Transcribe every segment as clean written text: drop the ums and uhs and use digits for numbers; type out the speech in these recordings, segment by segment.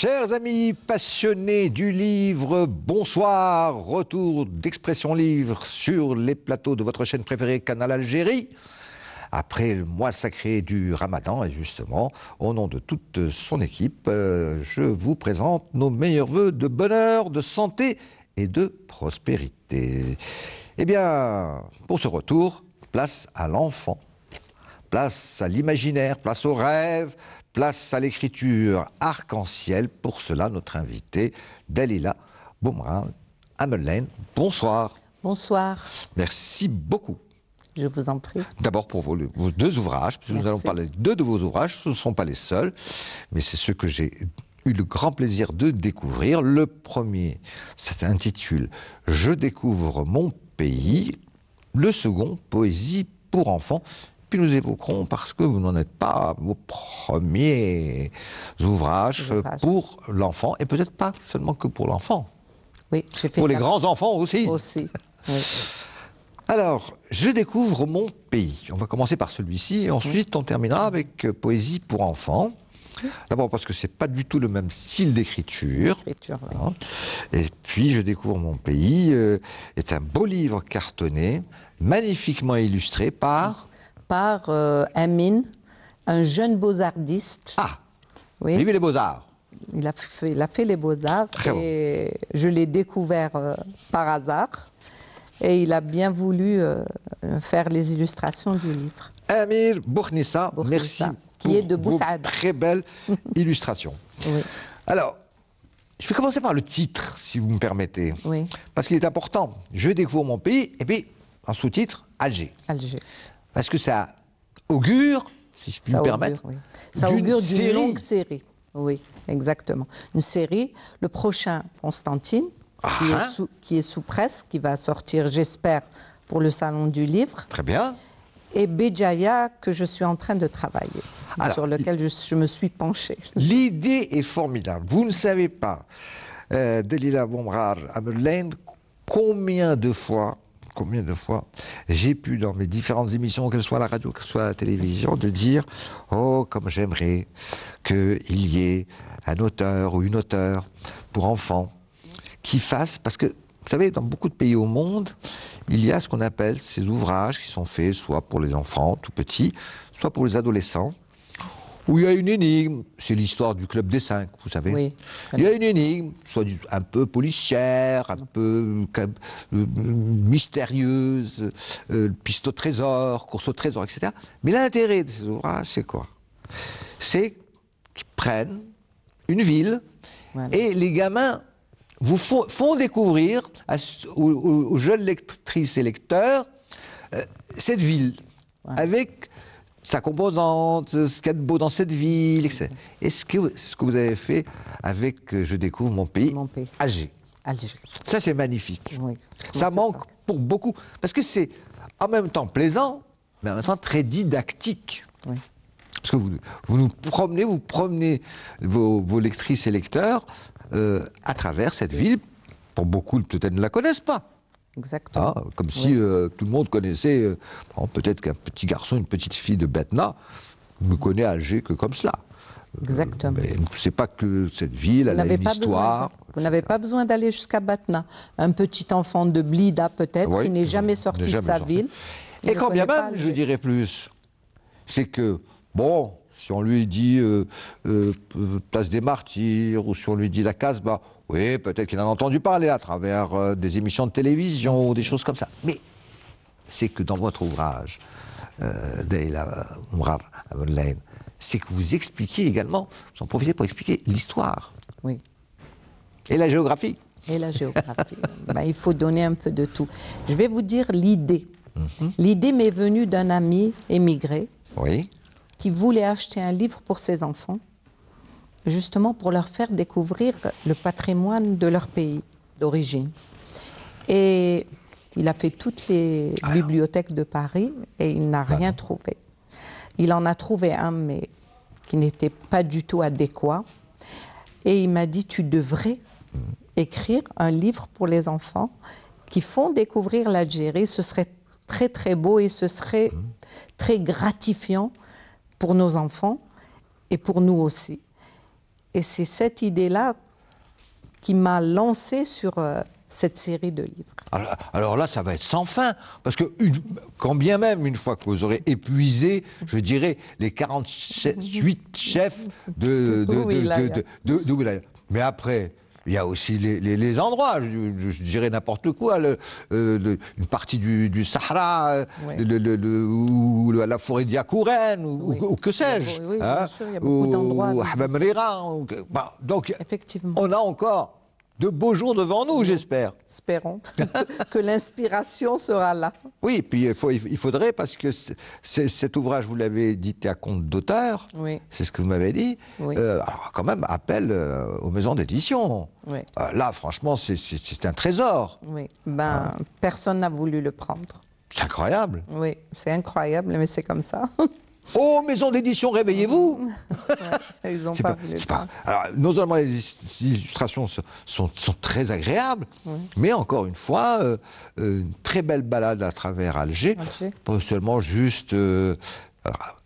Chers amis passionnés du livre, bonsoir. Retour d'Expression Livre sur les plateaux de votre chaîne préférée Canal Algérie. Après le mois sacré du Ramadan, et justement, au nom de toute son équipe, je vous présente nos meilleurs vœux de bonheur, de santé et de prospérité. Eh bien, pour ce retour, place à l'enfant, place à l'imaginaire, place au rêve, place à l'écriture arc-en-ciel. Pour cela, notre invitée, Dalila Boumran Amelaine. Bonsoir. Bonsoir. Merci beaucoup. Je vous en prie. D'abord pour vos deux ouvrages, parce que nous allons parler de deux de vos ouvrages, ce ne sont pas les seuls, mais c'est ceux que j'ai eu le grand plaisir de découvrir. Le premier s'intitule « Je découvre mon pays », le second « Poésie pour enfants ». Puis nous évoquerons, parce que vous n'en êtes pas à vos premiers ouvrages pour l'enfant, et peut-être pas seulement que pour l'enfant. Oui, j'ai fait pour les grands enfants aussi. Aussi, oui. Alors, je découvre mon pays. On va commencer par celui-ci, et ensuite on terminera avec Poésie pour enfants. D'abord parce que c'est pas du tout le même style d'écriture. Oui. Et puis, Je découvre mon pays est un beau livre cartonné, magnifiquement illustré par... Par Amin, un jeune beaux-artiste. Ah, oui. Vive les Beaux-Arts. Il a fait les Beaux-Arts et je l'ai découvert par hasard. Et il a bien voulu faire les illustrations du livre. Amir Boukhnissa, merci qui est de vos très belles illustrations. Oui. Alors, je vais commencer par le titre, si vous me permettez. Oui. Parce qu'il est important. Je découvre mon pays, et puis, en sous-titre, Alger. Alger. Parce que ça augure, si je puis me permettre, oui. Ça augure d'une longue série. Oui, exactement. Une série. Le prochain, Constantine, qui est sous presse, qui va sortir, j'espère, pour le Salon du Livre. Très bien. Et Béjaïa, que je suis en train de travailler, sur lequel je me suis penchée. L'idée est formidable. Vous ne savez pas, Dalila Boumran Amelaine, combien de fois j'ai pu, dans mes différentes émissions, qu'elles soient à la radio, qu'elles soient à la télévision, de dire « Oh, comme j'aimerais qu'il y ait un auteur ou une auteure pour enfants qui fasse... » Parce que, vous savez, dans beaucoup de pays au monde, il y a ce qu'on appelle ces ouvrages qui sont faits soit pour les enfants tout petits, soit pour les adolescents, où il y a une énigme, c'est l'histoire du Club des 5, vous savez. Oui, il y a une énigme, soit un peu policière, un peu mystérieuse, piste au trésor, course au trésor, etc. Mais l'intérêt de ces ouvrages, c'est quoi? C'est qu'ils prennent une ville et les gamins vous font découvrir aux jeunes lectrices et lecteurs cette ville, avec sa composante, ce qu'il y a de beau dans cette ville, etc. Et ce que vous avez fait avec Je découvre mon pays, Alger. Ça, c'est magnifique. Oui. Ça manque pour beaucoup. Parce que c'est en même temps plaisant, mais en même temps très didactique. Oui. Parce que vous promenez vos lectrices et lecteurs à travers cette ville. Pour beaucoup, peut-être ne la connaissent pas. Exactement. Comme si tout le monde connaissait, peut-être qu'un petit garçon, une petite fille de Betna ne connaît Alger que comme cela. Exactement. Mais c'est pas que cette ville, elle a une histoire. Vous n'avez pas besoin d'aller jusqu'à Batna. Un petit enfant de Blida, peut-être, qui n'est jamais sorti de sa ville. Et quand bien même, je dirais plus, c'est que, bon, si on lui dit Place des Martyrs, ou si on lui dit la Casbah, oui, peut-être qu'il en a entendu parler à travers des émissions de télévision ou des choses comme ça. Mais c'est que dans votre ouvrage, Dalila Boumran Amelaine, c'est que vous expliquez également, vous en profitez pour expliquer l'histoire. Oui. Et la géographie. Et la géographie. Il faut donner un peu de tout. Je vais vous dire l'idée. L'idée m'est venue d'un ami émigré qui voulait acheter un livre pour ses enfants, justement pour leur faire découvrir le patrimoine de leur pays d'origine. Et il a fait toutes les bibliothèques de Paris et il n'a rien trouvé. Il en a trouvé un, mais qui n'était pas du tout adéquat. Et il m'a dit, tu devrais écrire un livre pour les enfants qui font découvrir l'Algérie. Ce serait très, très beau et ce serait très gratifiant pour nos enfants et pour nous aussi. Et c'est cette idée-là qui m'a lancée sur cette série de livres. Alors là, ça va être sans fin, parce que quand bien même, une fois que vous aurez épuisé, je dirais, les 48 chefs de wilaya. Mais après, il y a aussi les endroits, je dirais n'importe quoi, une partie du Sahara, ou la forêt d'Yakouren, ou que sais-je. Oui, bien sûr, il y a beaucoup d'endroits. Donc, effectivement, on a encore de beaux jours devant nous, j'espère. Espérons que l'inspiration sera là. Oui, puis il faudrait, parce que cet ouvrage, vous l'avez édité à compte d'auteur, c'est ce que vous m'avez dit, alors quand même, appel aux maisons d'édition. Là, franchement, c'est un trésor. Oui, personne n'a voulu le prendre. C'est incroyable. Oui, c'est incroyable, mais c'est comme ça. Oh, maison d'édition, réveillez-vous. Ils n'ont pas voulu. Alors, non seulement les illustrations sont très agréables, mais encore une fois, une très belle balade à travers Alger. Pas seulement juste...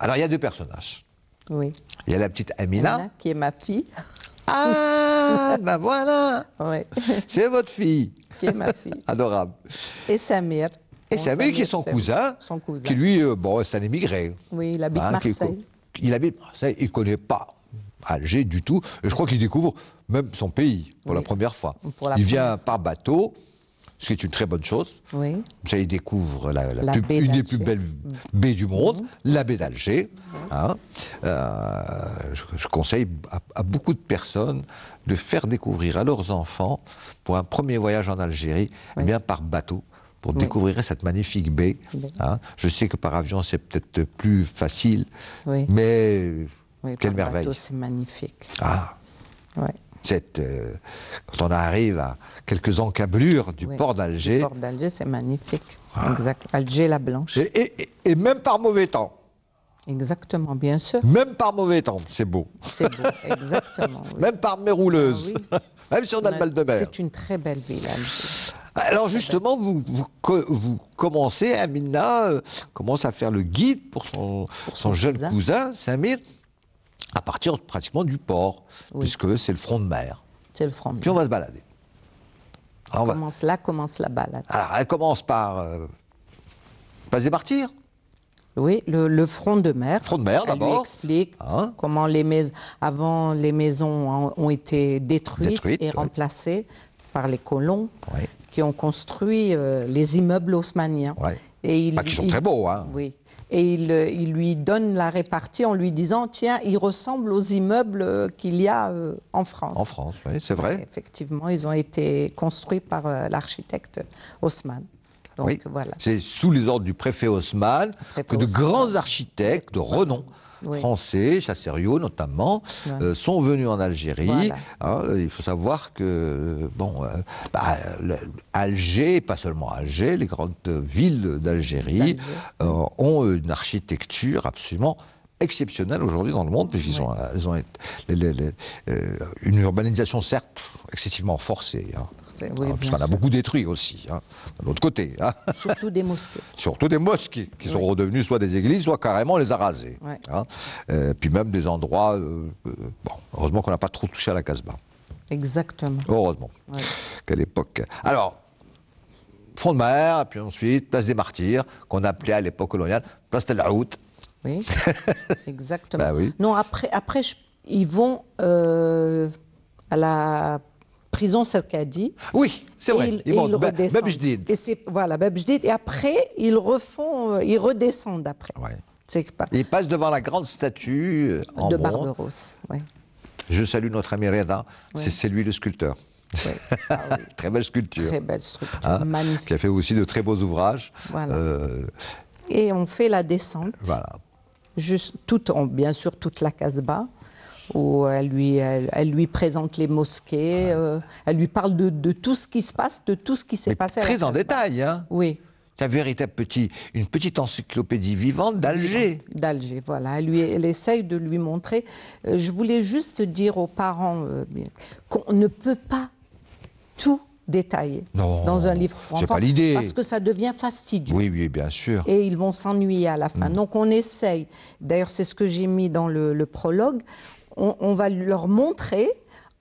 Alors, il y a deux personnages. Oui. Il y a la petite Amina. Qui est ma fille. Ah, ben voilà. C'est votre fille. Qui est ma fille. Adorable. Et Samir. Et Samir qui est son cousin, qui lui, bon, c'est un émigré. Oui, il habite Marseille. Il habite Marseille, il ne connaît pas Alger du tout. Et je crois qu'il découvre même son pays pour la première fois. Il vient par bateau, ce qui est une très bonne chose. Oui. Ça, il découvre une des plus belles baies du monde, la baie d'Alger. Je conseille à beaucoup de personnes de faire découvrir à leurs enfants, pour un premier voyage en Algérie, bien par bateau, pour découvrir cette magnifique baie. Je sais que par avion, c'est peut-être plus facile, mais quelle merveille. C'est magnifique. Quand on arrive à quelques encablures du port d'Alger... Le port d'Alger, c'est magnifique. Exact. Alger la Blanche. Et même par mauvais temps. Exactement, bien sûr. Même par mauvais temps, c'est beau. C'est beau, exactement. Même par mer rouleuse. Même si on a le mal de mer. C'est une très belle ville, Alger. Alors justement, vous commencez, Amina commence à faire le guide pour son jeune cousin, Samir, à partir pratiquement du port, puisque c'est le front de mer. C'est le front de mer. Puis on va se balader. Là commence la balade. Alors elle commence par Place des Martyrs. Oui, le front de mer. Front de mer d'abord. Elle lui explique comment avant les maisons ont été détruites et remplacées par les colons qui ont construit les immeubles haussmanniens. Et qui sont très beaux. Oui. Et il lui donne la répartie en lui disant, tiens, ils ressemblent aux immeubles qu'il y a en France. En France, oui, c'est vrai. Et effectivement, ils ont été construits par l'architecte Haussmann. Donc, voilà. C'est sous les ordres du préfet Haussmann que de grands architectes de renom, français, Chassériau notamment, sont venus en Algérie. Il faut savoir que Alger, pas seulement Alger, les grandes villes d'Algérie ont une architecture absolument exceptionnelle aujourd'hui dans le monde, puisqu'ils ont une urbanisation certes excessivement forcée, parce qu'on a beaucoup détruit aussi, de l'autre côté. Surtout des mosquées. Surtout des mosquées, qui sont redevenues soit des églises, soit carrément on les a rasées. Puis même des endroits, heureusement qu'on n'a pas trop touché à la Casbah. Exactement. Heureusement. Quelle époque. Alors, front de mer, puis ensuite, place des Martyrs, qu'on appelait à l'époque coloniale, place Tel Aout. Oui, exactement. Non, après ils vont à la prison Serkadi. Oui, c'est vrai. Ils redescendent. Bebjdid. Voilà, Bebjdid. Et après, ils redescendent après. Ils passent devant la grande statue en de bronze. Barberousse. Je salue notre ami Reda, c'est lui le sculpteur. Très belle sculpture. Très belle sculpture, magnifique. Qui a fait aussi de très beaux ouvrages. Et on fait la descente. Bien sûr, toute la Casbah, où elle lui présente les mosquées, elle lui parle de tout ce qui se passe, de tout ce qui s'est passé à la Casbah. Très en détail, Oui. C'est un véritable une petite encyclopédie vivante d'Alger. D'Alger, voilà. Elle essaye de lui montrer. Je voulais juste dire aux parents qu'on ne peut pas tout détaillé dans un livre pour enfants. C'est pas l'idée. Parce que ça devient fastidieux. Oui, bien sûr. Et ils vont s'ennuyer à la fin. Donc on essaye, d'ailleurs c'est ce que j'ai mis dans le prologue, on va leur montrer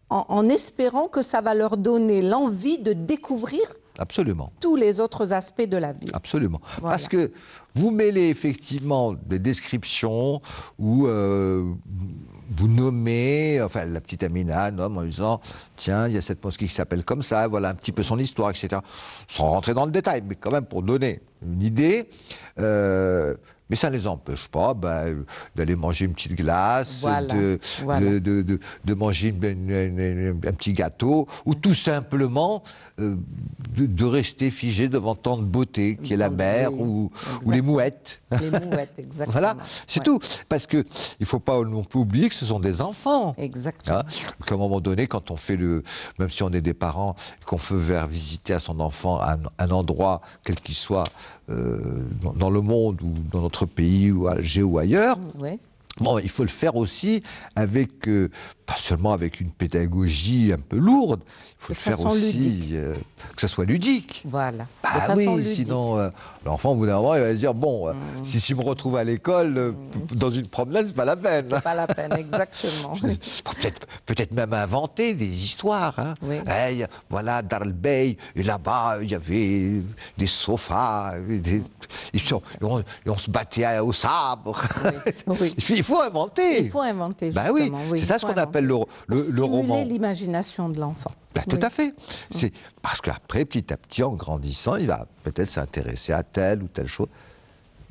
en espérant que ça va leur donner l'envie de découvrir absolument tous les autres aspects de la vie. Absolument. Voilà. Parce que vous mêlez effectivement des descriptions où vous nommez, enfin la petite Amina nomme en disant tiens, il y a cette mosquée qui s'appelle comme ça, voilà un petit peu son histoire, etc. Sans rentrer dans le détail, mais quand même pour donner une idée. Mais ça ne les empêche pas d'aller manger une petite glace, voilà. de manger un petit gâteau, ou tout simplement de rester figé devant tant de beauté qui est la mer ou les mouettes. Les mouettes, exactement. Voilà, c'est tout. Parce qu'il ne faut pas non plus oublier que ce sont des enfants. Exactement. Hein, qu'à un moment donné, quand on fait même si on est des parents, qu'on veut faire visiter à son enfant un endroit, quel qu'il soit, dans le monde ou dans notre pays ou à Alger ou ailleurs, bon, il faut le faire aussi avec, pas seulement avec une pédagogie un peu lourde, il faut le faire aussi que ça soit ludique. Voilà. Bah de façon ludique. Sinon, l'enfant, au bout d'un moment, il va se dire, bon, si je me retrouve à l'école, dans une promenade, c'est pas la peine. C'est pas la peine, exactement. Peut-être même inventer des histoires. Hein. Oui. Hey, voilà, Dar el Bey, et là-bas, il y avait des sofas, et on se battait au sabre. Oui. Il faut inventer. Il faut inventer, bah justement. Oui, c'est ça ce qu'on appelle le roman. Stimuler l'imagination de l'enfant. Bah, tout à fait. C'est parce qu'après, petit à petit, en grandissant, il va peut-être s'intéresser à telle ou telle chose.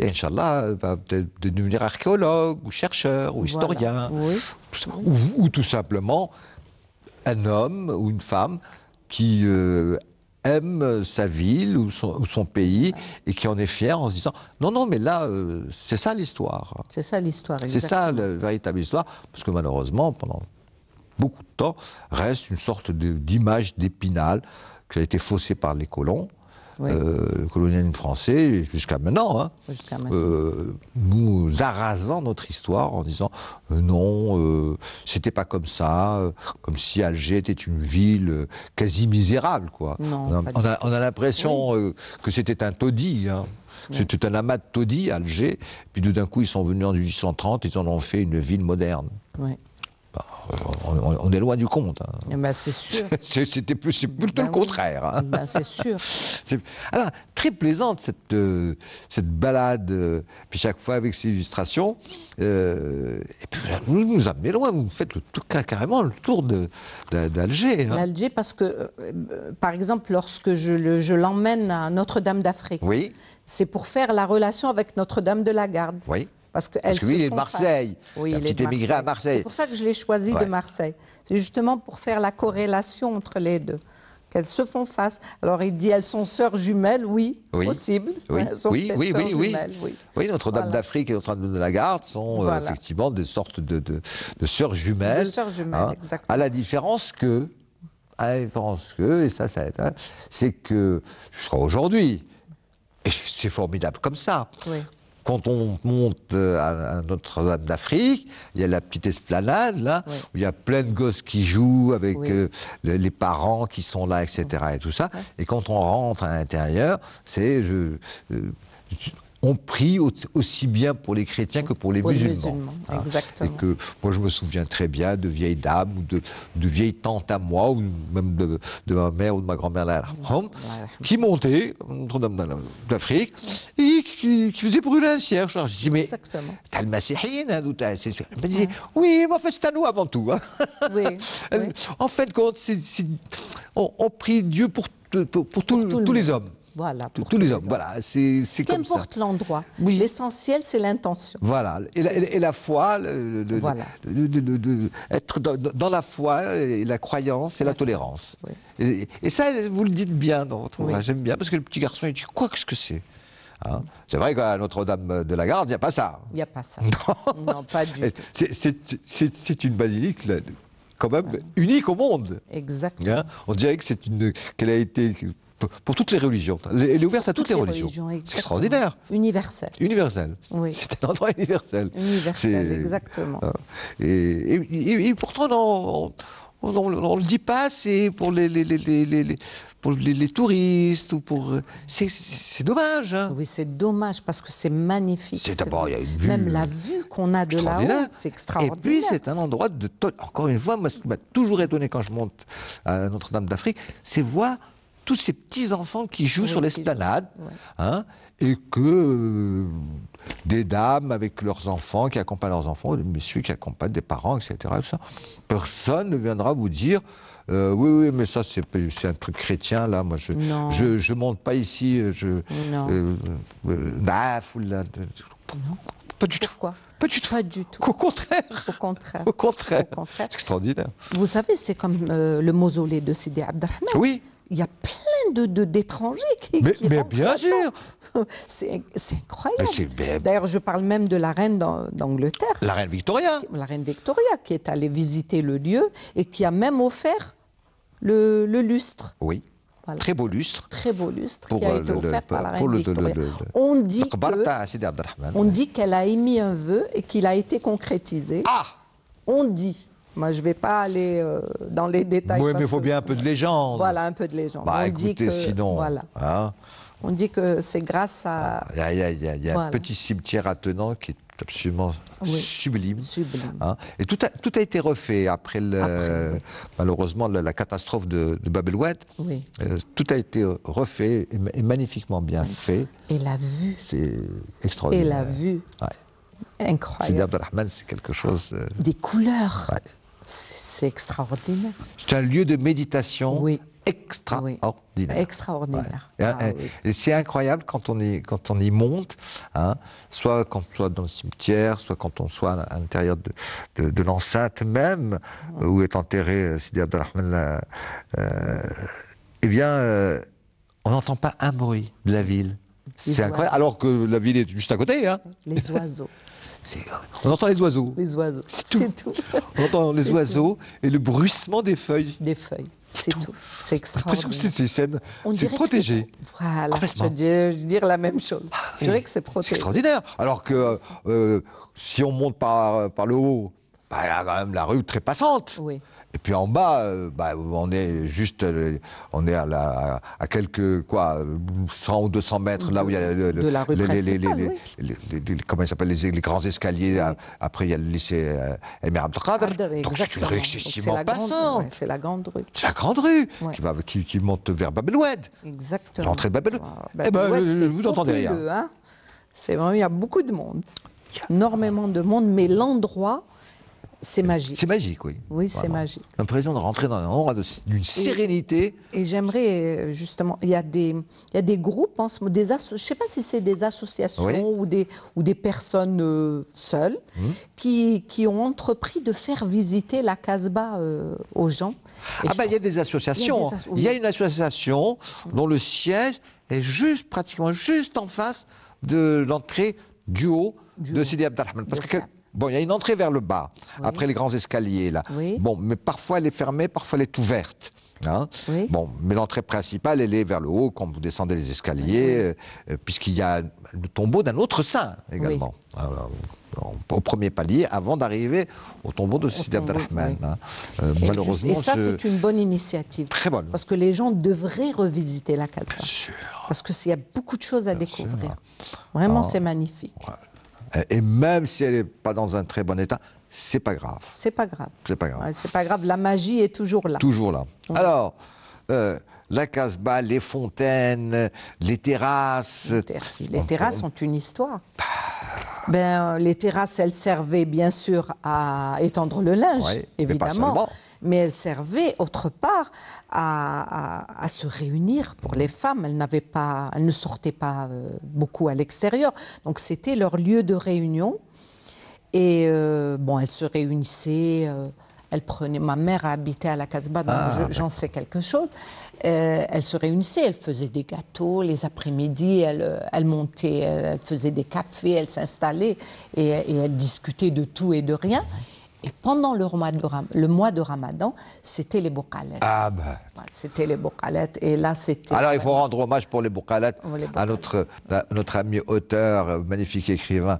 Et Inch'Allah, va peut-être devenir archéologue, ou chercheur, ou historien. Ou tout simplement un homme ou une femme qui aime sa ville ou son pays et qui en est fier en se disant non, mais là, c'est ça l'histoire. C'est ça l'histoire, exactement. C'est ça la véritable histoire, parce que malheureusement, pendant beaucoup de temps, reste une sorte d'image d'Épinal qui a été faussée par les colons, colonialisme français, jusqu'à maintenant. Hein, nous arrasant notre histoire en disant non, c'était pas comme ça, comme si Alger était une ville quasi misérable, quoi. Non, on a l'impression que c'était un taudis, hein. C'était un amas de taudis, Alger, puis tout d'un coup ils sont venus en 1830, ils en ont fait une ville moderne. On est loin du compte. Hein. Eh ben, c'est sûr. C'est plutôt le contraire. Hein. Ben, c'est sûr. Alors, très plaisante cette balade, puis chaque fois avec ses illustrations. Et puis vous nous amenez loin, vous faites carrément le tour d'Alger. Hein. L'Alger, parce que, par exemple, lorsque je l'emmène à Notre-Dame d'Afrique, c'est pour faire la relation avec Notre-Dame de la Garde. Oui. Parce que lui, il est de Marseille. Il a petit émigré à Marseille. C'est pour ça que je l'ai choisi de Marseille. C'est justement pour faire la corrélation entre les deux. Qu'elles se font face. Alors il dit, elles sont sœurs jumelles, possible. Oui, Notre-Dame d'Afrique et Notre-Dame de la Garde sont effectivement des sortes de sœurs jumelles. De sœurs jumelles, exactement. À la différence que, et ça c'est que, jusqu'à aujourd'hui, et c'est formidable comme ça. Quand on monte à Notre-Dame d'Afrique, il y a la petite esplanade, là, où il y a plein de gosses qui jouent avec les parents qui sont là, etc. et tout ça. Et quand on rentre à l'intérieur, on prie aussi bien pour les chrétiens que pour les musulmans. Exactement. Et que moi, je me souviens très bien de vieilles dames ou de vieilles tantes à moi, ou même de ma mère ou de ma grand-mère, qui montaient Notre-Dame d'Afrique et qui faisaient brûler un cierge. Je dis, mais t'as le Massihine, hein, elle me disait, oui, mais en fait, c'est à nous avant tout. Hein. En fin de compte, on prie Dieu pour tous les hommes. Voilà, tous les hommes. Voilà, c'est comme ça. Qu'importe l'endroit. L'essentiel, c'est l'intention. Voilà. Et la foi, être dans la foi, et la croyance et la tolérance. Et ça, vous le dites bien dans votre ouvrage. J'aime bien, parce que le petit garçon, il dit, quoi que ce que c'est. Hein, c'est vrai qu'à Notre-Dame de la Garde, il n'y a pas ça. Il n'y a pas ça. Non, pas du tout. C'est une basilique, quand même, unique au monde. Exactement. Hein, on dirait que qu'elle a été... Pour toutes les religions. Elle est ouverte à toutes les religions. C'est extraordinaire. Universel. Universel. Oui. C'est un endroit universel. Universel, exactement. Et pourtant, on le dit pas assez pour les touristes ou pour. C'est dommage. Hein. Oui, c'est dommage parce que c'est magnifique. C'est d'abord, il y a une vue. Même la vue qu'on a de là-haut, c'est extraordinaire. Et puis, c'est un endroit de. Encore une fois, moi, ce qui m'a toujours étonné quand je monte à Notre-Dame d'Afrique, c'est voir tous ces petits-enfants qui jouent sur l'esplanade. Oui. Hein, et que des dames avec leurs enfants, qui accompagnent leurs enfants, des messieurs qui accompagnent des parents, etc. Tout ça. Personne ne viendra vous dire oui, mais ça, c'est un truc chrétien, là. Moi, je monte pas ici. Non. Pas du tout. Pourquoi? Pas du tout. Pas du tout. Au contraire. Au contraire. Au contraire. C'est extraordinaire. Vous savez, c'est comme le mausolée de Sidi Abdelrahman. Oui. Il y a plein d'étrangers qui mais bien sûr. C'est incroyable. D'ailleurs, je parle même de la reine d'Angleterre. La reine Victoria. La reine Victoria, qui est allée visiter le lieu et qui a même offert le lustre. Oui. Voilà. Très beau lustre. Très beau lustre qui a été offert par la reine Victoria. On dit qu'elle a émis un vœu et qu'il a été concrétisé. Ah. On dit. Moi, je ne vais pas aller dans les détails. Oui, mais il faut bien un peu de légende. Voilà, un peu de légende. Bah, écoutez, sinon... Voilà. Hein, on dit que c'est grâce à... Il y a un petit cimetière attenant qui est absolument sublime. Hein, et tout a été refait après malheureusement la catastrophe de Bab el-Oued. Oui. Tout a été refait et magnifiquement bien fait. Et la vue. C'est extraordinaire. Et la vue. Ouais. Incroyable. Sidi Abdelrahman, c'est quelque chose... Des couleurs. Ouais. C'est extraordinaire. C'est un lieu de méditation extraordinaire. Extraordinaire. Et c'est incroyable quand on y monte, hein, soit quand on soit dans le cimetière, soit quand on soit à l'intérieur de l'enceinte même, où est enterré Sidi Abdelrahman. Eh bien, on n'entend pas un bruit de la ville. C'est incroyable, alors que la ville est juste à côté. Hein. Les oiseaux. On entend les oiseaux. Les oiseaux, c'est tout. On entend les oiseaux et le bruissement des feuilles. Des feuilles, c'est tout. C'est extraordinaire. C'est protégé. Voilà, je veux dire la même chose. Je dirais que c'est protégé. C'est extraordinaire. Alors que si on monte par le haut, il y a quand même la rue très passante. Oui. Et puis en bas, on est juste, à quelques 100 ou 200 mètres là où il y a de la rue principale, comment ils s'appellent, les grands escaliers. Oui. Après il y a le lycée Emir Abdelkader. Donc c'est une rue excessivement passante. C'est la grande rue. C'est la grande rue qui monte vers Bab el-Oued. Exactement. L'entrée de Bab el-Oued. Vous n'entendez rien. Hein, c'est vraiment, il y a beaucoup de monde, énormément de monde, mais l'endroit. C'est magique. C'est magique, oui. Oui, c'est magique. L'impression de rentrer dans un endroit d'une sérénité. Et j'aimerais justement, il y a des groupes en ce moment, je ne sais pas si c'est des associations ou des personnes seules qui ont entrepris de faire visiter la Casbah aux gens. Il y a des associations. Il y a une association dont le siège est pratiquement juste en face de l'entrée du haut de Sidi Abdelrahman. Parce que il y a une entrée vers le bas, après les grands escaliers, là. Oui. Bon, mais parfois elle est fermée, parfois elle est ouverte. Hein. Oui. Bon, mais l'entrée principale, elle est vers le haut, quand vous descendez les escaliers, puisqu'il y a le tombeau d'un autre saint, également. Oui. Au premier palier, avant d'arriver au tombeau de Sidi Abdelrahman. Hein. Malheureusement. Et ça, c'est une bonne initiative. Très bonne. Parce que les gens devraient revisiter la Casbah. Bien sûr. Parce qu'il y a beaucoup de choses à découvrir. Vraiment, c'est magnifique. Ouais. Et même si elle n'est pas dans un très bon état, c'est pas grave. C'est pas grave. C'est pas grave. Ouais, c'est pas grave. La magie est toujours là. Toujours là. Ouais. Alors, la Casbah, les fontaines, les terrasses. Les terrasses ont une histoire. Les terrasses, elles servaient bien sûr à étendre le linge, évidemment. Mais elles servaient, autre part, à se réunir pour les femmes. Elles ne sortaient pas beaucoup à l'extérieur. Donc, c'était leur lieu de réunion. Et elles se réunissaient. Ma mère habitait à la Casbah, donc j'en sais quelque chose. Elles se réunissaient, elles faisaient des gâteaux. Les après-midi, elles montaient, elles faisaient des cafés, elles s'installaient et elles discutaient de tout et de rien. Et pendant le mois de Ramadan, c'était les bouqalettes. C'était les bouqalettes. Et là, c'était... Alors, il faut rendre hommage pour les bouqalettes à notre ami auteur, magnifique écrivain,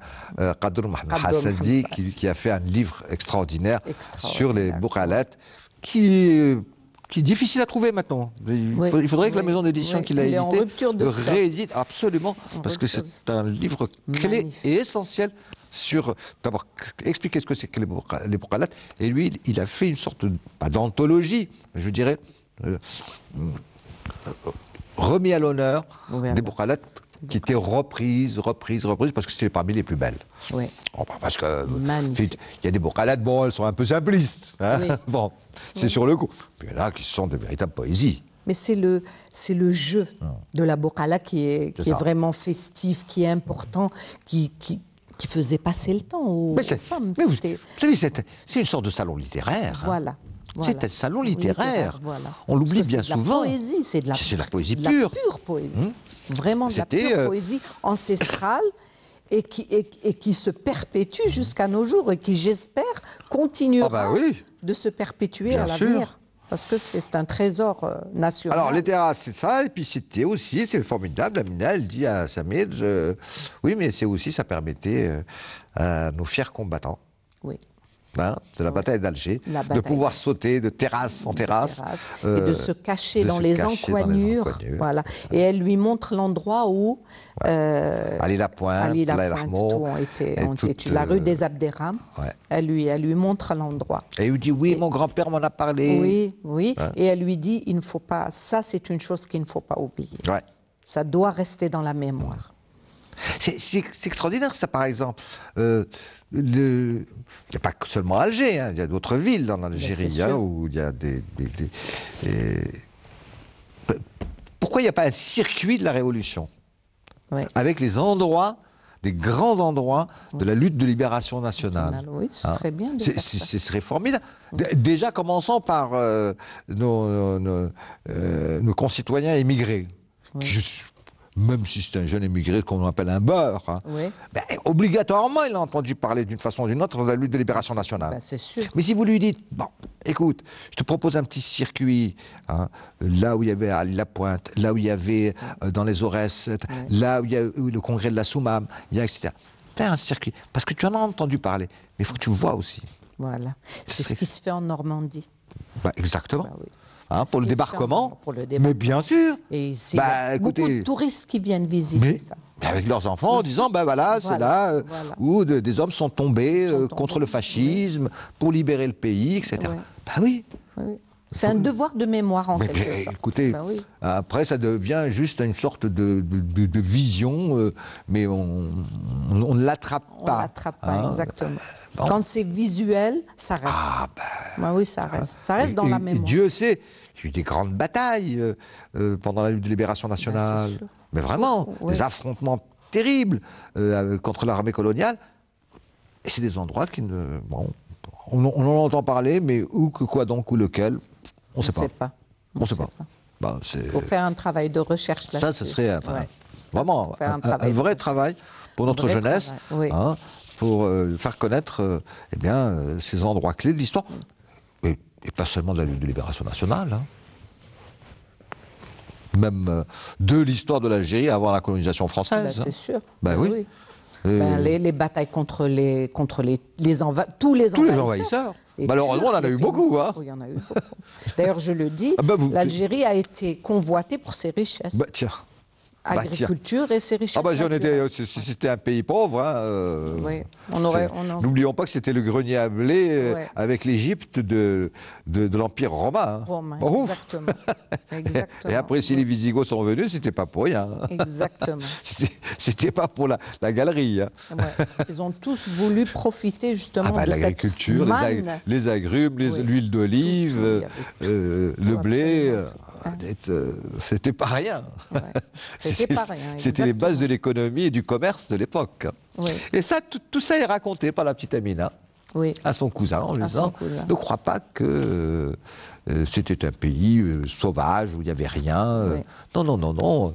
Qadour Mohamed Hassadi, qui a fait un livre extraordinaire sur les bouqalettes, qui est difficile à trouver maintenant. Il faudrait que la maison d'édition qui l'a édité réédite absolument, parce que c'est un livre clé et essentiel sur, d'abord, expliquer ce que c'est que les Burqalat, et lui, il a fait une sorte, pas d'anthologie, mais je dirais, remis à l'honneur des Burqalat qui étaient reprises, parce que c'est parmi les plus belles. Oui. Parce que il y a des Burqalat, bon, elles sont un peu simplistes. Hein, oui. Bon, c'est sur le coup. Puis il y en a qui sont de véritables poésies. Mais c'est le jeu de la Burqala qui est vraiment festif, qui est important, qui faisait passer le temps aux femmes. Mais vous savez, c'est une sorte de salon littéraire. Voilà. Hein. C'est un salon littéraire. Voilà. On l'oublie bien souvent. C'est de la poésie pure. La pure poésie. Vraiment de la pure poésie ancestrale et qui se perpétue jusqu'à nos jours et qui, j'espère, continuera de se perpétuer à l'avenir. Parce que c'est un trésor national. Alors, les terrasses, c'est ça. Et puis, c'était aussi, c'est formidable. Amina, elle dit à Samir, oui, mais c'est aussi, ça permettait à nos fiers combattants. Oui. De la bataille d'Alger, de pouvoir sauter de terrasse en terrasse. Et de se cacher dans les encoignures. Voilà. Et elle lui montre l'endroit où Ali Lapointe, ont été tués. La rue des Abderrahmans. Elle lui montre l'endroit. Et il lui dit, oui, mon grand-père m'en a parlé. Oui. Et elle lui dit, il ne faut pas, ça c'est une chose qu'il ne faut pas oublier. Ça doit rester dans la mémoire. C'est extraordinaire ça, par exemple. Il n'y a pas seulement Alger, hein, il y a d'autres villes en Algérie où il y a Pourquoi il n'y a pas un circuit de la Révolution avec les endroits, des grands endroits de la lutte de libération nationale? Oui, ce serait bien de faire ça. Ce serait formidable. Déjà, commençons par nos concitoyens émigrés. Même si c'est un jeune émigré qu'on appelle un beurre, hein, obligatoirement, il a entendu parler d'une façon ou d'une autre de la lutte de libération nationale. C'est sûr. Mais si vous lui dites, bon, écoute, je te propose un petit circuit, hein, là où il y avait Ali Lapointe, là où il y avait dans les Aurès, là où il y a eu le congrès de la Soumam, etc. Fais un circuit, parce que tu en as entendu parler, mais il faut que tu le vois aussi. Voilà. C'est ce qui se fait en Normandie. Exactement. Pour le débarquement, mais bien sûr. Et il y a beaucoup de touristes qui viennent visiter ça. Mais avec leurs enfants, en disant, c'est là où des hommes sont tombés contre le fascisme, pour libérer le pays, etc. Oui. C'est un devoir de mémoire, en quelque sorte. Écoutez, après, ça devient juste une sorte de vision, mais on ne l'attrape pas. On ne l'attrape pas, exactement. Quand c'est visuel, ça reste. Oui, ça reste. Ça reste dans la mémoire. Dieu sait, il y a eu des grandes batailles pendant la lutte de libération nationale. Mais vraiment, des affrontements terribles contre l'armée coloniale. Et c'est des endroits qui ne... Bon, on en entend parler, mais où, que, quoi donc, ou lequel, on ne sait pas. On ne sait pas. Il faut faire un travail de recherche là-dessus. Ça, ce serait vraiment un vrai travail pour notre jeunesse. Pour faire connaître ces endroits clés de l'histoire, et pas seulement de la lutte de libération nationale, hein. Même de l'histoire de l'Algérie avant la colonisation française. C'est sûr. Oui. Les batailles contre tous les envahisseurs. Malheureusement, on en a eu beaucoup. Hein. Oui, il y en a eu beaucoup. D'ailleurs, je le dis, l'Algérie a été convoitée pour ses richesses. Tiens. Agriculture et ses richesses. Si c'était un pays pauvre, n'oublions pas que c'était le grenier à blé avec l'Égypte de l'Empire romain. Exactement. Et après, si les Visigoths sont venus, c'était pas pour rien. Exactement. C'était pas pour la galerie. Hein. Ils ont tous voulu profiter justement de l'agriculture, les agrumes, l'huile d'olive, le blé. C'était pas rien. C'était les bases de l'économie et du commerce de l'époque. Et ça, tout ça est raconté par la petite Amina à son cousin en lui disant ne crois pas que c'était un pays sauvage où il n'y avait rien. Non.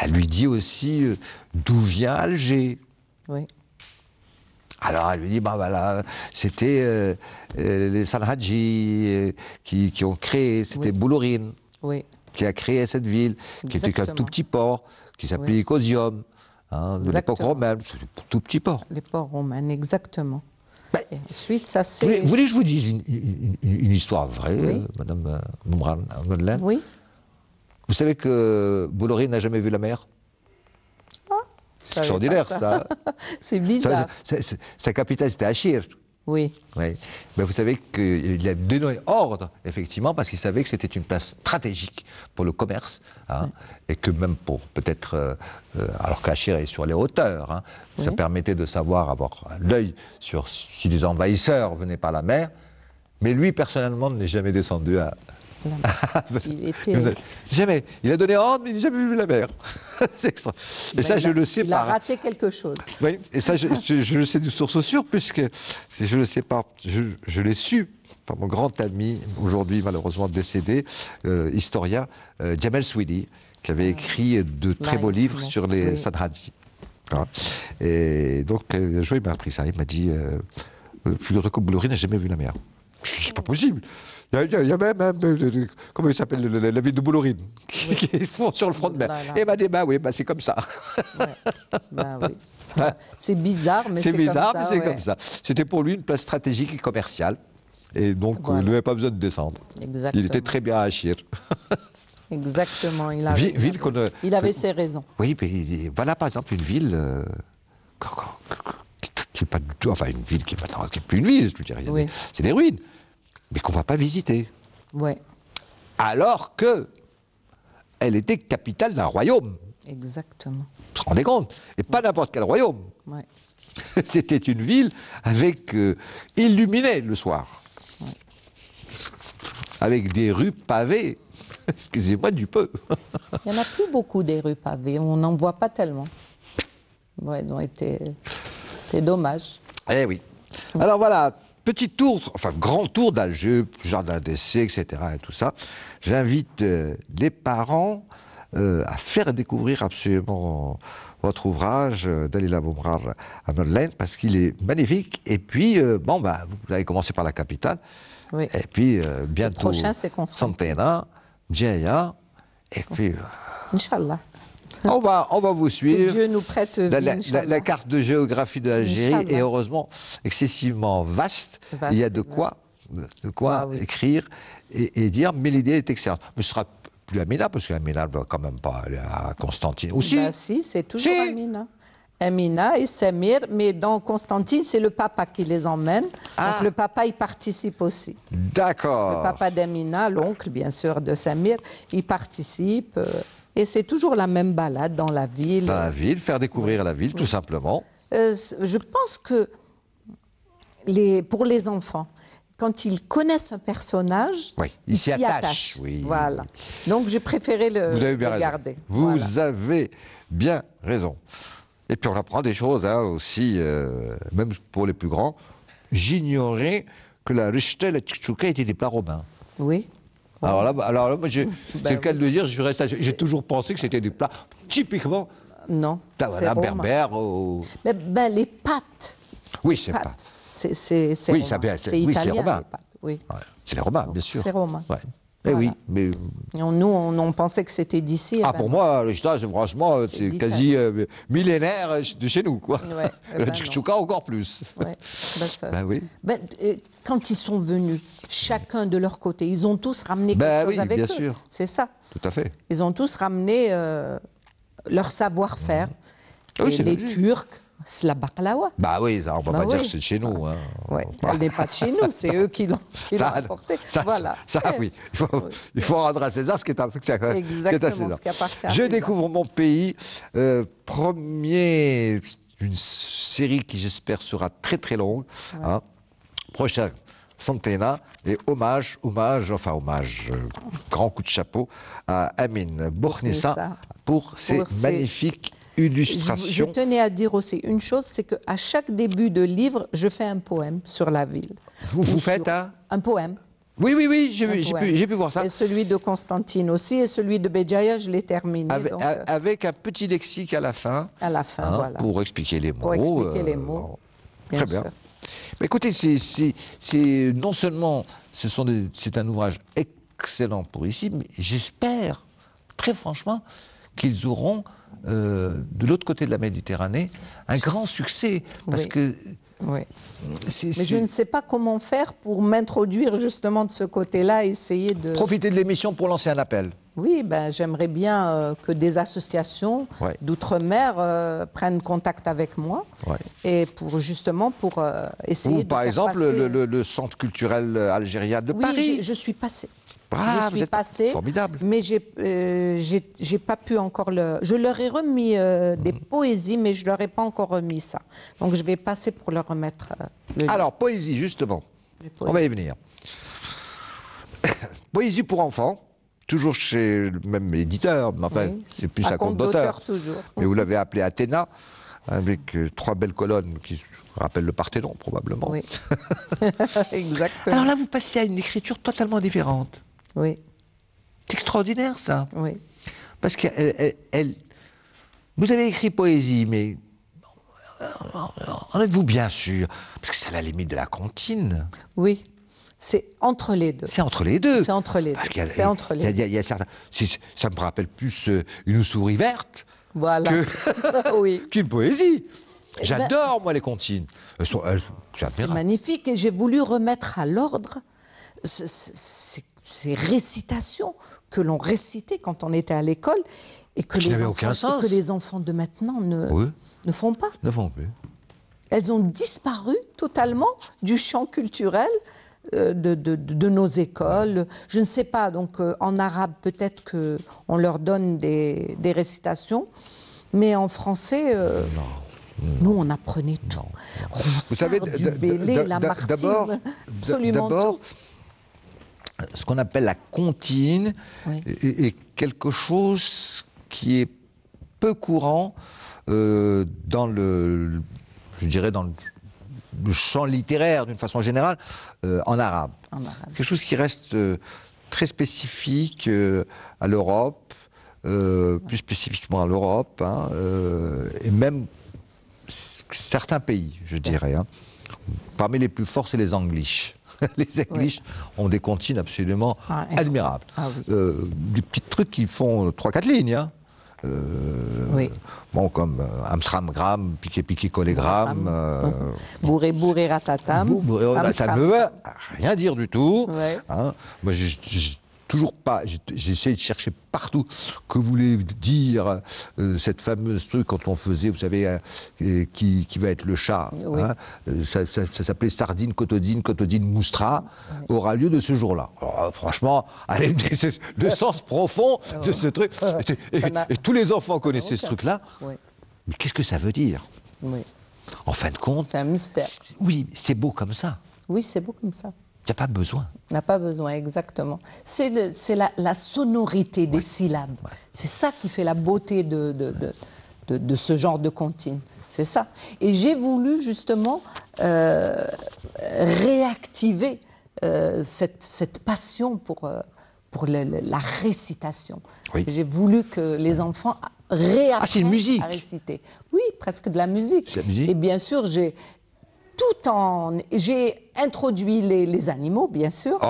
Elle lui dit aussi d'où vient Alger. Alors elle lui dit, c'était les Sanhadji qui ont créé, c'était Boulourine qui a créé cette ville, qui était qu'un tout petit port, qui s'appelait Icosium, de l'époque romaine, c'est un tout petit port. Les ports romains, exactement. Et ensuite, ça c'est... Vous voulez que je vous dise une histoire vraie, oui. Madame Madeleine? Oui. Vous savez que Bolloré n'a jamais vu la mer? C'est extraordinaire, ça. C'est bizarre. Sa capitale, c'était Achir. Oui. Oui. Ben, vous savez qu'il a donné ordre, effectivement, parce qu'il savait que c'était une place stratégique pour le commerce, hein, et que même pour peut-être, alors qu'Achir est sur les hauteurs, hein, ça permettait de savoir, avoir l'œil sur si les envahisseurs venaient par la mer, mais lui, personnellement, n'est jamais descendu à... Il était... Jamais. Il a donné ordre, mais il n'a jamais vu la mer. C'est extra. Et ça, je le sais il a raté quelque chose. Oui, et ça, je le sais de source sûre, puisque je le sais pas. Je l'ai su par mon grand ami, aujourd'hui malheureusement décédé, historien, Jamel Sweeney, qui avait écrit de très beaux livres sur les Sadhadji. Hein. Et donc, un jour, il m'a appris ça. Il m'a dit Federico Bolloré n'a jamais vu la mer. Je dis, c'est pas possible. Il y a même, comment il s'appelle, la ville de Bollorine, qui est sur le front de mer. Et il m'a dit, bah oui, bah c'est comme ça. Bah oui. C'est bizarre, mais c'est comme ça. C'est bizarre, mais c'est comme ça. C'était pour lui une place stratégique et commerciale. Et donc, il n'avait pas besoin de descendre. Exactement. Il était très bien à Achir. Exactement. Il avait ses raisons. Oui, mais voilà, par exemple, une ville... qui n'est pas du tout... Enfin, une ville qui n'est plus une ville, je veux dire. C'est des ruines. Mais qu'on ne va pas visiter. Oui. Alors que elle était capitale d'un royaume. Exactement. Vous vous rendez compte? Et pas n'importe quel royaume. Oui. C'était une ville avec illuminée le soir. Oui. Avec des rues pavées. Excusez-moi du peu. Il n'y en a plus beaucoup des rues pavées. On n'en voit pas tellement. Oui, ils ont été... C'est dommage. Eh oui. Alors voilà, petit tour, enfin grand tour d'Alger, jardin d'essai, etc. et tout ça. J'invite les parents à faire découvrir absolument votre ouvrage Dalila Boumrar à Madeleine, parce qu'il est magnifique. Et puis, bon, bah, vous avez commencé par la capitale. Oui. Et puis, bientôt, le prochain, c'est Santena, Djaya, et puis... Inch'Allah. On va vous suivre. Que Dieu nous prête vie, la carte de géographie de l'Algérie est heureusement excessivement vaste. Il y a de quoi écrire et dire, mais l'idée est excellente. Mais ce sera plus Amina, parce qu'Amina ne va quand même pas aller à Constantine aussi. Bah, si, c'est toujours Amina. Amina et Samir, mais dans Constantine, c'est le papa qui les emmène. Donc le papa, il participe aussi. D'accord. Le papa d'Amina, l'oncle, bien sûr, de Samir, il participe. Et c'est toujours la même balade dans la ville. Dans la ville, faire découvrir la ville, tout simplement. Je pense que pour les enfants, quand ils connaissent un personnage, ils s'y attachent. Oui. Voilà. Donc j'ai préféré le garder. Vous avez bien raison. Et puis on apprend des choses aussi, même pour les plus grands. J'ignorais que la richta et la tchouka étaient des plats romains. Oui. Alors là, moi, c'est le cas de le dire, j'ai toujours pensé que c'était des plats typiquement berbères. Mais les pâtes. Oui, c'est pâtes. C'est romain. Oui. C'est les Romains, bien sûr. C'est romain. Ouais. Voilà. Oui, mais... Nous, on pensait que c'était d'ici. Pour moi, franchement, c'est quasi millénaire de chez nous, quoi. Ouais, le tchouka encore plus. Ouais. Oui. Quand ils sont venus, chacun de leur côté, ils ont tous ramené quelque chose avec bien eux. Sûr. C'est ça. Tout à fait. Ils ont tous ramené leur savoir-faire. Oui, les Turcs, c'est la baklawa. Bah oui, on ne va pas dire que c'est de chez nous. Hein. Ouais. Elle n'est pas de chez nous, c'est eux qui l'ont apporté. Voilà. Oui. Il faut rendre à César ce qui est à César. Exactement, ce qui appartient à César. Je découvre mon pays. Une série qui, j'espère, sera très très longue. Ouais. Hein. Prochain, Santena. Et hommage, grand coup de chapeau à Amine Bouhnissa pour ses magnifiques illustration. Je tenais à dire aussi une chose, c'est qu'à chaque début de livre, je fais un poème sur la ville. Vous faites un poème. Oui, j'ai pu voir ça. Et celui de Constantine aussi, et celui de Béjaïa, je l'ai terminé. Avec un petit lexique à la fin. À la fin, voilà. Pour expliquer les mots. Pour expliquer les mots, très bien. Mais écoutez, non seulement c'est un ouvrage excellent pour ici, mais j'espère, très franchement, qu'ils auront... de l'autre côté de la Méditerranée, un grand succès. Parce que Oui. Mais je ne sais pas comment faire pour m'introduire justement de ce côté-là, essayer de... Profiter de l'émission pour lancer un appel. Oui, ben, j'aimerais bien que des associations d'outre-mer prennent contact avec moi et justement pour essayer de par faire exemple passer... le Centre culturel algérien de Paris. Oui, je suis passée. Ah, je suis passée, formidable. Mais j'ai pas pu encore le... Je leur ai remis des poésies, mais je leur ai pas encore remis ça. Donc je vais passer pour leur remettre le livre. Alors, poésie, justement. On va y venir. Poésie pour enfants, toujours chez le même éditeur, mais enfin, c'est plus un conte d'auteur. Toujours. Mais vous l'avez appelé Athéna, avec 3 belles colonnes qui rappellent le Parthénon, probablement. Oui, exactement. Alors là, vous passez à une écriture totalement différente. Oui. C'est extraordinaire, ça. Oui. Parce que vous avez écrit poésie, mais en êtes-vous bien sûr? Parce que c'est à la limite de la comptine. Oui. C'est entre les deux. C'est entre les deux. C'est entre les deux. C'est entre les deux. Il y a certains... Ça me rappelle plus une souris verte qu'une poésie. J'adore, moi, les comptines. C'est magnifique. Et j'ai voulu remettre à l'ordre ces récitations que l'on récitait quand on était à l'école et que les enfants de maintenant ne font pas. Ne font plus. Elles ont disparu totalement du champ culturel de nos écoles. Je ne sais pas, donc en arabe peut-être qu'on leur donne des récitations, mais en français, nous on apprenait tout. Ronsard, vous savez, Dubélé, Lamartine, absolument tout. Ce qu'on appelle la comptine est quelque chose qui est peu courant dans le champ littéraire d'une façon générale en arabe. Quelque chose qui reste très spécifique à l'Europe, plus spécifiquement à l'Europe, et même certains pays, je dirais. Parmi les plus forts, c'est les English. Les English ont des comptines absolument admirables. Des petits trucs qui font 3-4 lignes. Bon, comme Amstramgram, Piqué Collégramme. Bourré Ratatam. Ça ne veut rien dire du tout. Moi, toujours pas. J'essaie de chercher partout que voulait dire cette fameuse truc quand on faisait, vous savez, qui va être le chat. Ça s'appelait Sardine, Cotodine, Moustra, aura lieu de ce jour-là. Franchement, allez, le sens profond de ce truc. Et tous les enfants connaissaient ce truc-là. Mais qu'est-ce que ça veut dire? En fin de compte, c'est un mystère. Oui, c'est beau comme ça. Oui, c'est beau comme ça. Il n'y a pas besoin. On n'a pas besoin, exactement. C'est la sonorité des syllabes. C'est ça qui fait la beauté de ce genre de comptine. C'est ça. Et j'ai voulu justement réactiver cette passion pour la récitation. J'ai voulu que les enfants réapprennent à réciter. Oui, presque de la musique. C'est la musique. Et bien sûr, j'ai introduit les animaux, bien sûr.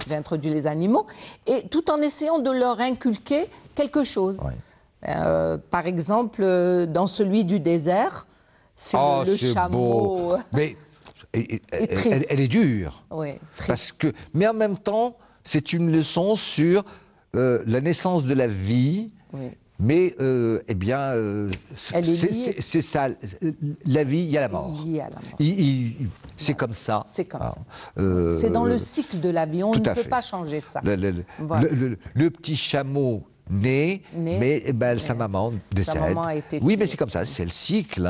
J'ai introduit les animaux, et tout en essayant de leur inculquer quelque chose. Par exemple, dans celui du désert, c'est le chameau. Mais elle est dure. Mais en même temps, c'est une leçon sur la naissance de la vie. Mais, eh bien, c'est ça. La vie, il y a la mort. C'est comme ça. C'est comme ça. C'est dans le cycle de la vie. On ne peut pas changer ça. Le petit chameau naît, mais sa maman décède. Sa maman a été tuée. Oui, mais c'est comme ça. C'est le cycle.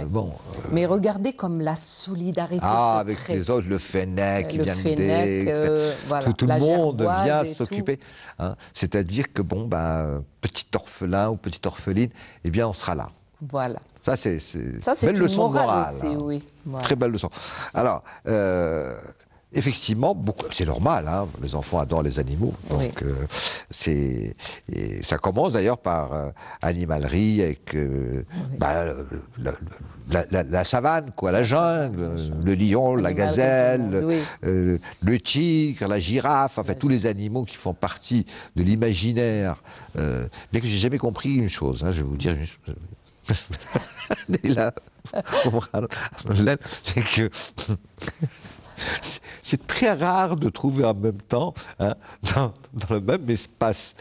Bon. Mais regardez comme la solidarité avec les autres, le Fennec qui vient de tout le monde vient s'occuper. C'est-à-dire que, bon, petit orphelin ou petite orpheline, eh bien, on sera là. Voilà. Ça, c'est une belle leçon de morale. Aussi, oui. Voilà. Très belle leçon. Alors, effectivement, c'est normal, les enfants adorent les animaux. Donc, ça commence d'ailleurs par animalerie avec la savane, la jungle, le lion, la gazelle, le tigre, la girafe, enfin tous les animaux qui font partie de l'imaginaire. Bien que j'ai jamais compris une chose, je vais vous dire Et là, c'est que c'est très rare de trouver en même temps, hein, dans le même espace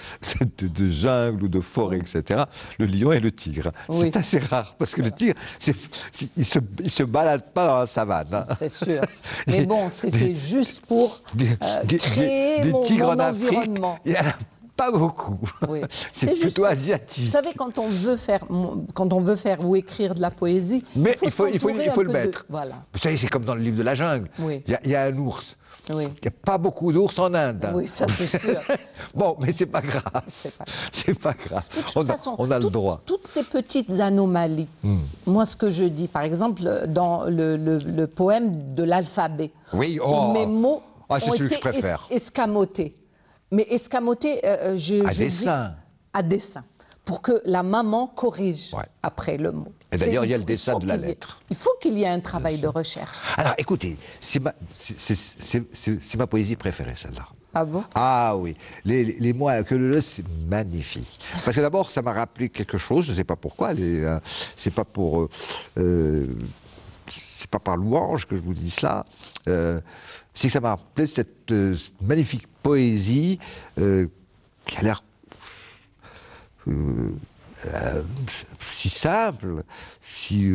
de jungle ou de forêt, etc., le lion et le tigre. Oui. C'est assez rare, parce que le tigre, il se balade pas dans la savane. Hein. C'est sûr. Mais bon, c'était juste pour créer mon environnement. Il y en a pas beaucoup. Oui. C'est plutôt asiatique. Vous savez, quand on veut faire ou écrire de la poésie, mais il faut le mettre. Voilà. Vous savez, c'est comme dans le livre de la jungle. Oui. Il y a un ours. Oui. Il n'y a pas beaucoup d'ours en Inde. Hein. Oui, ça c'est sûr. Bon, mais c'est pas grave. C'est pas grave. De toute façon, on a le droit. Toutes ces petites anomalies. Moi, ce que je dis, par exemple, dans le poème de l'alphabet, oui, mes mots ont été escamotés. Mais escamoté, à dessein, pour que la maman corrige après le mot. Et d'ailleurs, il y a le dessin de la lettre. Il faut qu'il y ait un travail de recherche. Alors, écoutez, c'est ma poésie préférée, celle-là. Ah bon? Ah oui, les mots à queue leu, c'est magnifique. Parce que d'abord, ça m'a rappelé quelque chose, je ne sais pas pourquoi, c'est pas pour... c'est pas par louange que je vous dis cela, c'est que ça m'a rappelé cette magnifique poésie qui a l'air si simple, si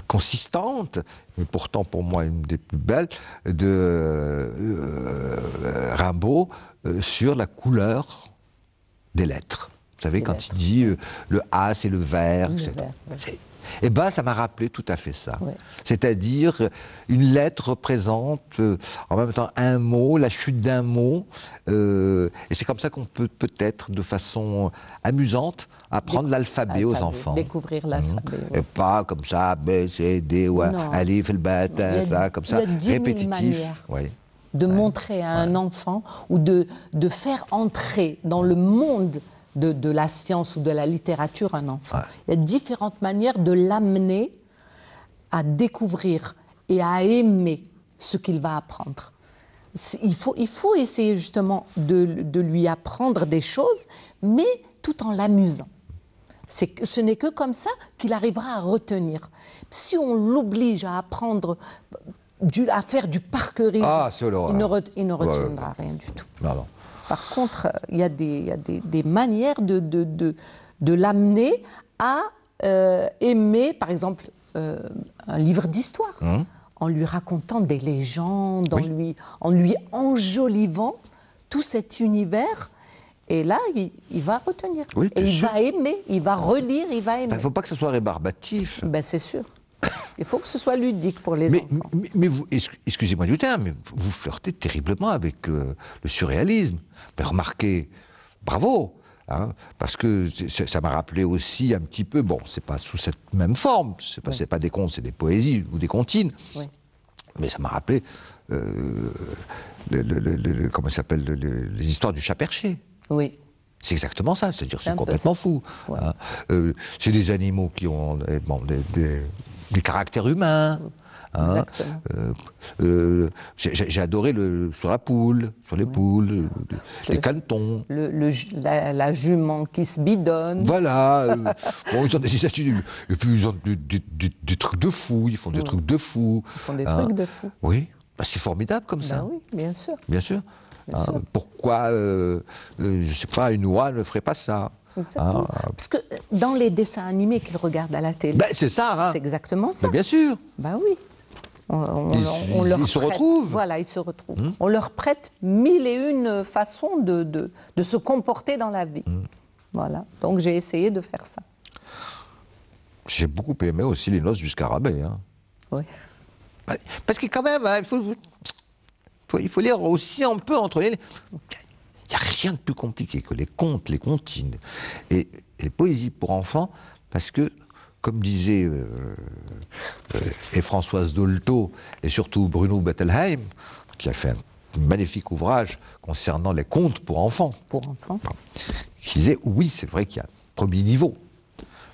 consistante, mais pourtant pour moi une des plus belles, de Rimbaud sur la couleur des lettres. Vous savez, quand il dit le A c'est le vert, eh bien, ça m'a rappelé tout à fait ça. Ouais. C'est-à-dire, une lettre représente en même temps un mot, la chute d'un mot, et c'est comme ça qu'on peut peut-être, de façon amusante, apprendre l'alphabet aux enfants. Découvrir l'alphabet. Et pas comme ça, B, C, D, ou Alif, El Bet, ça, comme ça, répétitif. De montrer à un enfant, ou de faire entrer dans le monde de la science ou de la littérature un enfant. Il y a différentes manières de l'amener à découvrir et à aimer ce qu'il va apprendre. Il faut essayer justement de lui apprendre des choses, mais tout en l'amusant. Ce n'est que comme ça qu'il arrivera à retenir. Si on l'oblige à apprendre, à faire du parcourisme, il ne retiendra rien du tout. Non. Par contre, il y a des manières de l'amener à aimer, par exemple, un livre d'histoire, en lui racontant des légendes, en lui enjolivant tout cet univers. Et là, il va retenir. Oui, et il va aimer, il va relire, il va aimer. Il ne faut pas que ce soit rébarbatif. Ben, c'est sûr. Il faut que ce soit ludique pour les enfants. Mais vous, excusez-moi du terme, mais vous flirtez terriblement avec le surréalisme. Mais remarquez, bravo, hein, parce que ça m'a rappelé aussi un petit peu, bon, c'est pas sous cette même forme, c'est pas des contes, c'est des poésies ou des comptines, mais ça m'a rappelé, comment ça s'appelle, les histoires du chat perché. Oui. C'est exactement ça, c'est-à-dire c'est complètement fou. Hein. C'est des animaux qui ont des caractères humains. Hein. J'ai adoré sur la poule, sur les poules, les canetons. La jument qui se bidonne. Voilà. Bon, ils ont des attitudes. Et puis ils ont des trucs de fous, ils font des trucs de fous. Ils font des trucs de fous. Oui, bah, c'est formidable comme ça. Oui, bien sûr. Bien sûr. Pourquoi, je ne sais pas, une oie ne ferait pas ça? Exactement. Parce que dans les dessins animés qu'ils regardent à la télé, c'est ça. Hein. C'est exactement ça. Mais bien sûr. Ben oui. Ils se retrouvent. Voilà, ils se retrouvent. On leur prête 1001 façons de se comporter dans la vie. Voilà. Donc j'ai essayé de faire ça. J'ai beaucoup aimé aussi Les Noces du Scarabée. Hein. Oui. Parce que quand même, hein, il faut lire aussi un peu entre les... Il n'y a rien de plus compliqué que les contes, les comptines et les poésies pour enfants, parce que, comme disait et Françoise Dolto, et surtout Bruno Bettelheim, qui a fait un magnifique ouvrage concernant les contes pour enfants. Pour enfants. Qui disait, oui, c'est vrai qu'il y a un premier niveau,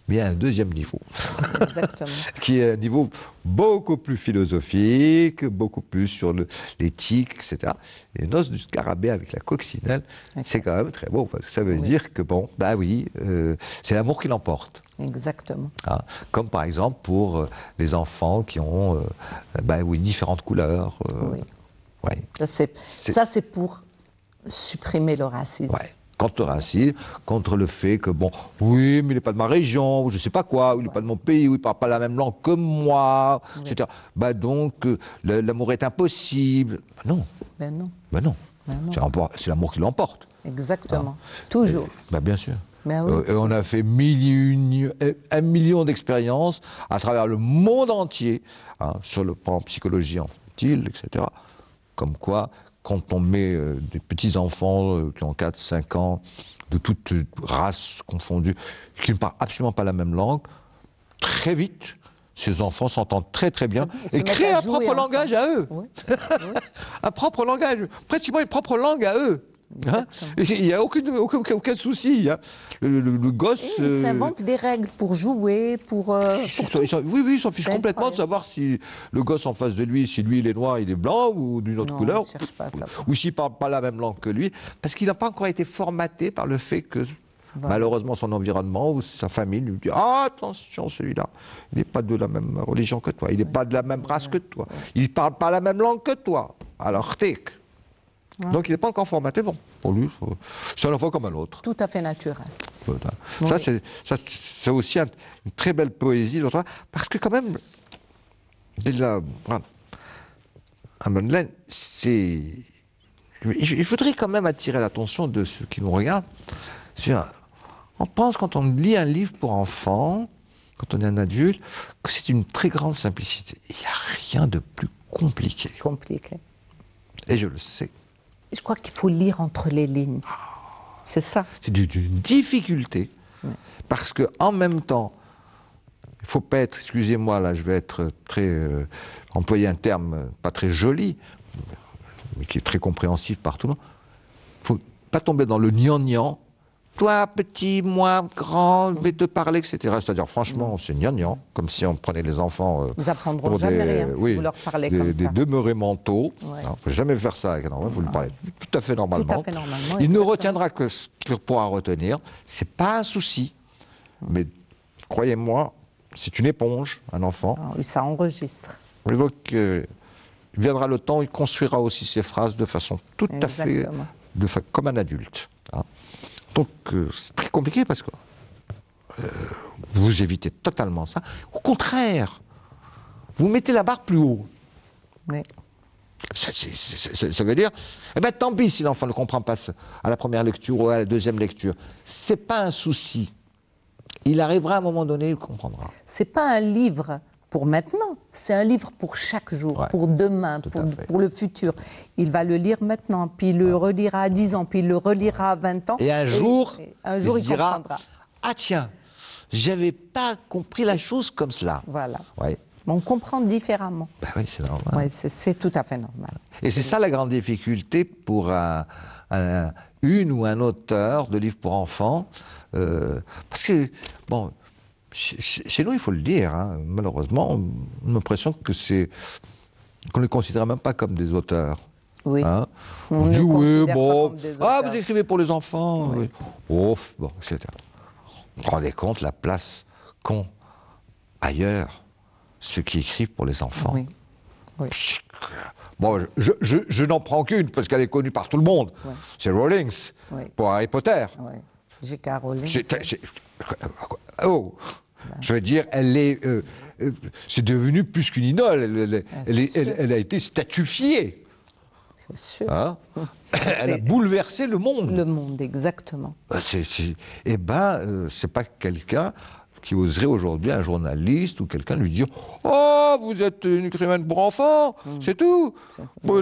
Mais il y a un deuxième niveau, Exactement. qui est un niveau beaucoup plus philosophique, beaucoup plus sur l'éthique, etc. Et Noces du Scarabée avec la coccinelle, c'est quand même très beau, parce que ça veut dire que, bon, bah oui, c'est l'amour qui l'emporte. Exactement. Hein, comme par exemple pour les enfants qui ont différentes couleurs. Oui. Ouais. Ça, c'est pour supprimer le racisme. Ouais. Contre le racisme, contre le fait que, bon, oui, mais il n'est pas de ma région, ou je ne sais pas quoi, ou il n'est pas de mon pays, ou il ne parle pas la même langue que moi, etc. Bah donc, l'amour est impossible. Bah non. Ben non. Ben non. C'est l'amour qui l'emporte. Exactement. Toujours. Bah bien sûr. Ben oui. Et on a fait 1 million d'expériences à travers le monde entier, hein, sur le plan psychologie infantile, etc. Comme quoi, quand on met des petits-enfants qui ont 4-5 ans, de toutes races confondues, qui ne parlent absolument pas la même langue, très vite, ces enfants s'entendent très très bien et créent un propre langage à eux. Oui. Un propre langage, pratiquement une propre langue à eux. Hein, il n'y a aucun souci. Hein. Le gosse... Et ils s'inventent des règles pour jouer, pour ils s'en fichent complètement de savoir si le gosse en face de lui, si lui il est noir, il est blanc ou d'une autre couleur. Ou s'il ne parle pas la même langue que lui. Parce qu'il n'a pas encore été formaté par le fait que, malheureusement, son environnement ou sa famille lui dit « Ah, attention, celui-là, il n'est pas de la même religion que toi, il n'est pas de la même race que toi, il ne parle pas la même langue que toi. Alors, tic !» Donc il n'est pas encore formaté, bon, pour lui, c'est un enfant comme un autre. Tout à fait naturel. Voilà. Oui. Ça, c'est aussi une très belle poésie, parce que quand même, à Madeleine, je voudrais quand même attirer l'attention de ceux qui nous regardent. On pense, quand on lit un livre pour enfants, quand on est un adulte, que c'est une très grande simplicité. Il n'y a rien de plus compliqué. Et je le sais. Je crois qu'il faut lire entre les lignes. C'est ça. C'est d'une difficulté. Parce qu'en même temps, il ne faut pas être, excusez-moi, là je vais être employer un terme pas très joli, mais qui est très compréhensif par tout le monde. Il ne faut pas tomber dans le gnangnan. Toi, petit, moi, grand, je vais te parler, etc. C'est-à-dire, franchement, c'est gnangnan, comme si on prenait les enfants... Ils n'apprendront jamais rien si vous leur parlez comme ça. Des demeurés mentaux. Il ne faut jamais faire ça avec un enfant, vous lui parlez tout à fait normalement. Tout à fait normalement. Il ne retiendra que ce qu'il pourra retenir. Ce n'est pas un souci. Mais croyez-moi, c'est une éponge, un enfant. Ça enregistre. Il viendra le temps, il construira aussi ses phrases de façon tout à fait... comme un adulte. Hein. Donc, c'est très compliqué parce que vous évitez totalement ça. Au contraire, vous mettez la barre plus haut. Oui. Ça veut dire, tant pis si l'enfant ne comprend pas à la première lecture ou à la deuxième lecture. C'est pas un souci. Il arrivera à un moment donné, il comprendra. C'est pas un livre pour maintenant, c'est un livre pour chaque jour, pour demain, pour le futur. Il va le lire maintenant, puis il le relira à 10 ans, puis il le relira à 20 ans. Et un jour, il dira, comprendra. Ah tiens, j'avais pas compris la chose comme cela. Voilà. Ouais. On comprend différemment. Ben oui, c'est normal. Ouais, c'est tout à fait normal. Et c'est ça la grande difficulté pour une ou un auteur de livres pour enfants. Parce que, bon... Chez nous, il faut le dire, hein, malheureusement, on a l'impression qu'on ne les considère même pas comme des auteurs. Oui. Hein. On dit, oui, bon, vous écrivez pour les enfants. Oui. Oh, bon, etc. Vous vous rendez compte la place qu'ont ailleurs ceux qui écrivent pour les enfants. Oui. Oui. Bon, je n'en prends qu'une parce qu'elle est connue par tout le monde. Oui. C'est Rowling, pour Harry Potter. Oui. J.K. Rowling. Je veux dire, c'est devenu plus qu'une idole. Elle a été statufiée. C'est sûr. Hein? Elle a bouleversé le monde. Le monde, exactement. C'est pas quelqu'un qui oserait aujourd'hui, un journaliste ou quelqu'un, lui dire « Oh, vous êtes une écrivaine pour enfants, c'est tout.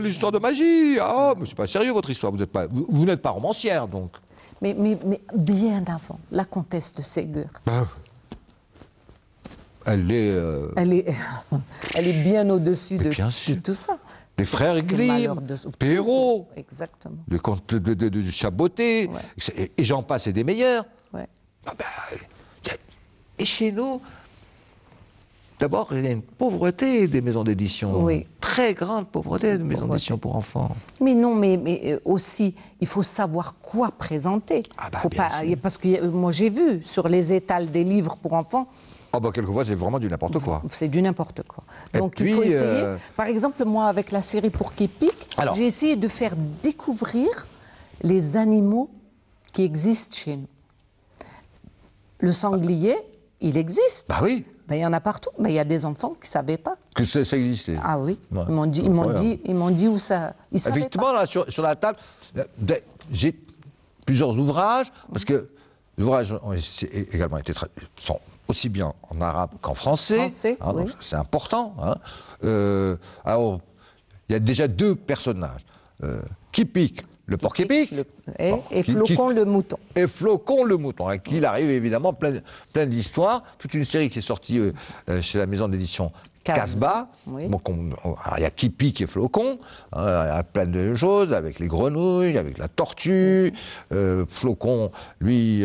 L'histoire de magie. Ah, mais c'est pas sérieux votre histoire. Vous n'êtes pas romancière, donc. » Mais bien avant, la comtesse de Ségur. Elle est bien au-dessus de tout ça. Les frères Grimm, Perrault, exactement. le comte de Chaboté, et j'en passe et des meilleurs. Ouais. Et chez nous, d'abord, il y a une pauvreté des maisons d'édition. Oui. Très grande pauvreté des maisons d'édition pour enfants. Mais non, mais aussi, il faut savoir quoi présenter. Ah bah, faut bien pas, sûr. parce que moi, j'ai vu sur les étals des livres pour enfants, Ah bah quelquefois, c'est vraiment du n'importe quoi. c'est du n'importe quoi. Et Donc puis, il faut essayer. Par exemple, moi, avec la série Pour qui pique, Alors. j'ai essayé de faire découvrir les animaux qui existent chez nous. Le sanglier, il existe. Bah oui, Ben, il y en a partout. Mais il y a des enfants qui ne savaient pas. que ça existait. Ah oui. Ouais. Ils m'ont dit où ça. Ils savaient Effectivement, pas. là, sur la table, j'ai plusieurs ouvrages, parce que les ouvrages ont également été sont aussi bien en arabe qu'en français. Oui. Donc c'est important. Alors, il y a déjà 2 personnages. Qui pique, le porc qui pique. Et Flocon le mouton. Et Flocon le mouton, avec qui il arrive évidemment plein d'histoires. Toute une série qui est sortie chez la maison d'édition Casbah. Oui. Donc il y a qui pique et Flocon. Il y a plein de choses, avec les grenouilles, avec la tortue. Flocon, lui,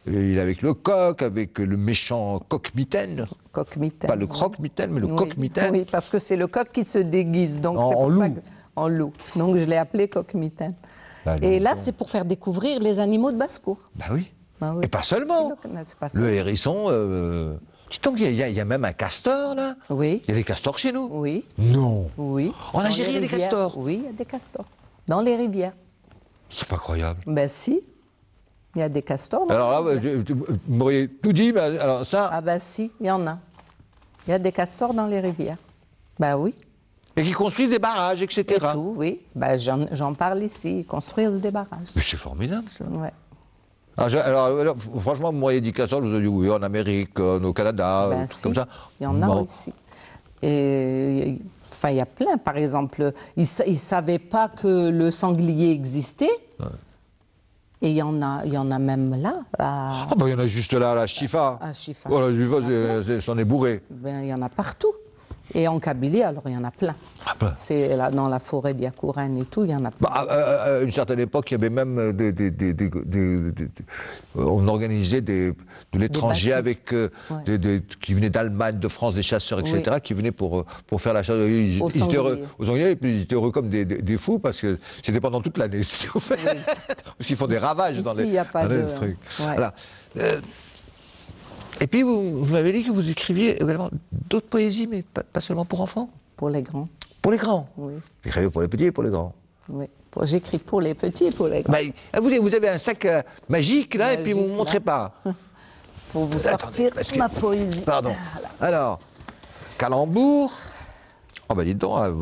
il est avec le coq, avec le méchant coq-mitaine. Coq-mitaine. Pas le croque-mitaine, mais le coq-mitaine. Oui, parce que c'est le coq qui se déguise. Donc c'est En pour ça loup. en loup. Donc je l'ai appelé coq-mitaine. Bah, Et donc, là, c'est pour faire découvrir les animaux de basse-cour. Bah oui. Bah oui. Et pas seulement. C'est pas ça. Le hérisson. Dis donc, il y a même un castor, là. Oui. Il y a des castors chez nous. Oui. Non. Oui. En Dans Algérie, les il y a des rivières. castors. Oui, il y a des castors. Dans les rivières. C'est pas croyable. Ben si. Il y a des castors. Dans Alors les là, rivières. vous m'auriez tout dit, mais alors ça. Ah ben si, il y en a. Il y a des castors dans les rivières. Ben oui. Et qui construisent des barrages, etc. Et tout, oui. Ben, j'en parle ici, construire des barrages. Mais c'est formidable, ça. Ouais. Alors, franchement, vous m'auriez dit castor, je vous ai dit oui, en Amérique, au Canada, Ben, des trucs si, comme ça. il y en a Non. aussi. Et enfin, il y a plein, par exemple. Ils ne savaient pas que le sanglier existait. Ouais. Et il y en a même là. Ah ben, il y en a juste là, la Chifa. À Chifa. Oh, la Chifa, c'en est bourré. Ben, il y en a partout. Et en Kabylie, alors il y en a plein. Ah ben. C'est là, dans la forêt d'Yakourène et tout, il y en a plein. Bah, à une certaine époque, il y avait même on organisait de l'étranger avec qui venaient d'Allemagne, de France, des chasseurs, etc., oui. Qui venaient pour faire la chasse. Ils étaient heureux aux sangliers, et puis ils étaient heureux comme des fous parce que c'était pendant toute l'année. C'était ouvert. Oui, parce qu'ils font des ravages ici, dans les trucs. Ouais. Voilà. Et puis vous m'avez dit que vous écriviez également d'autres poésies, mais pas seulement pour enfants. Pour les grands. Pour les grands. Oui. Vous écrivez pour les petits et pour les grands. Oui. J'écris pour les petits et pour les grands. Bah, vous avez un sac magique là, et puis vous ne montrez pas. Pour vous sortir ma poésie. Pardon. Alors, calembour. Oh ben dites donc,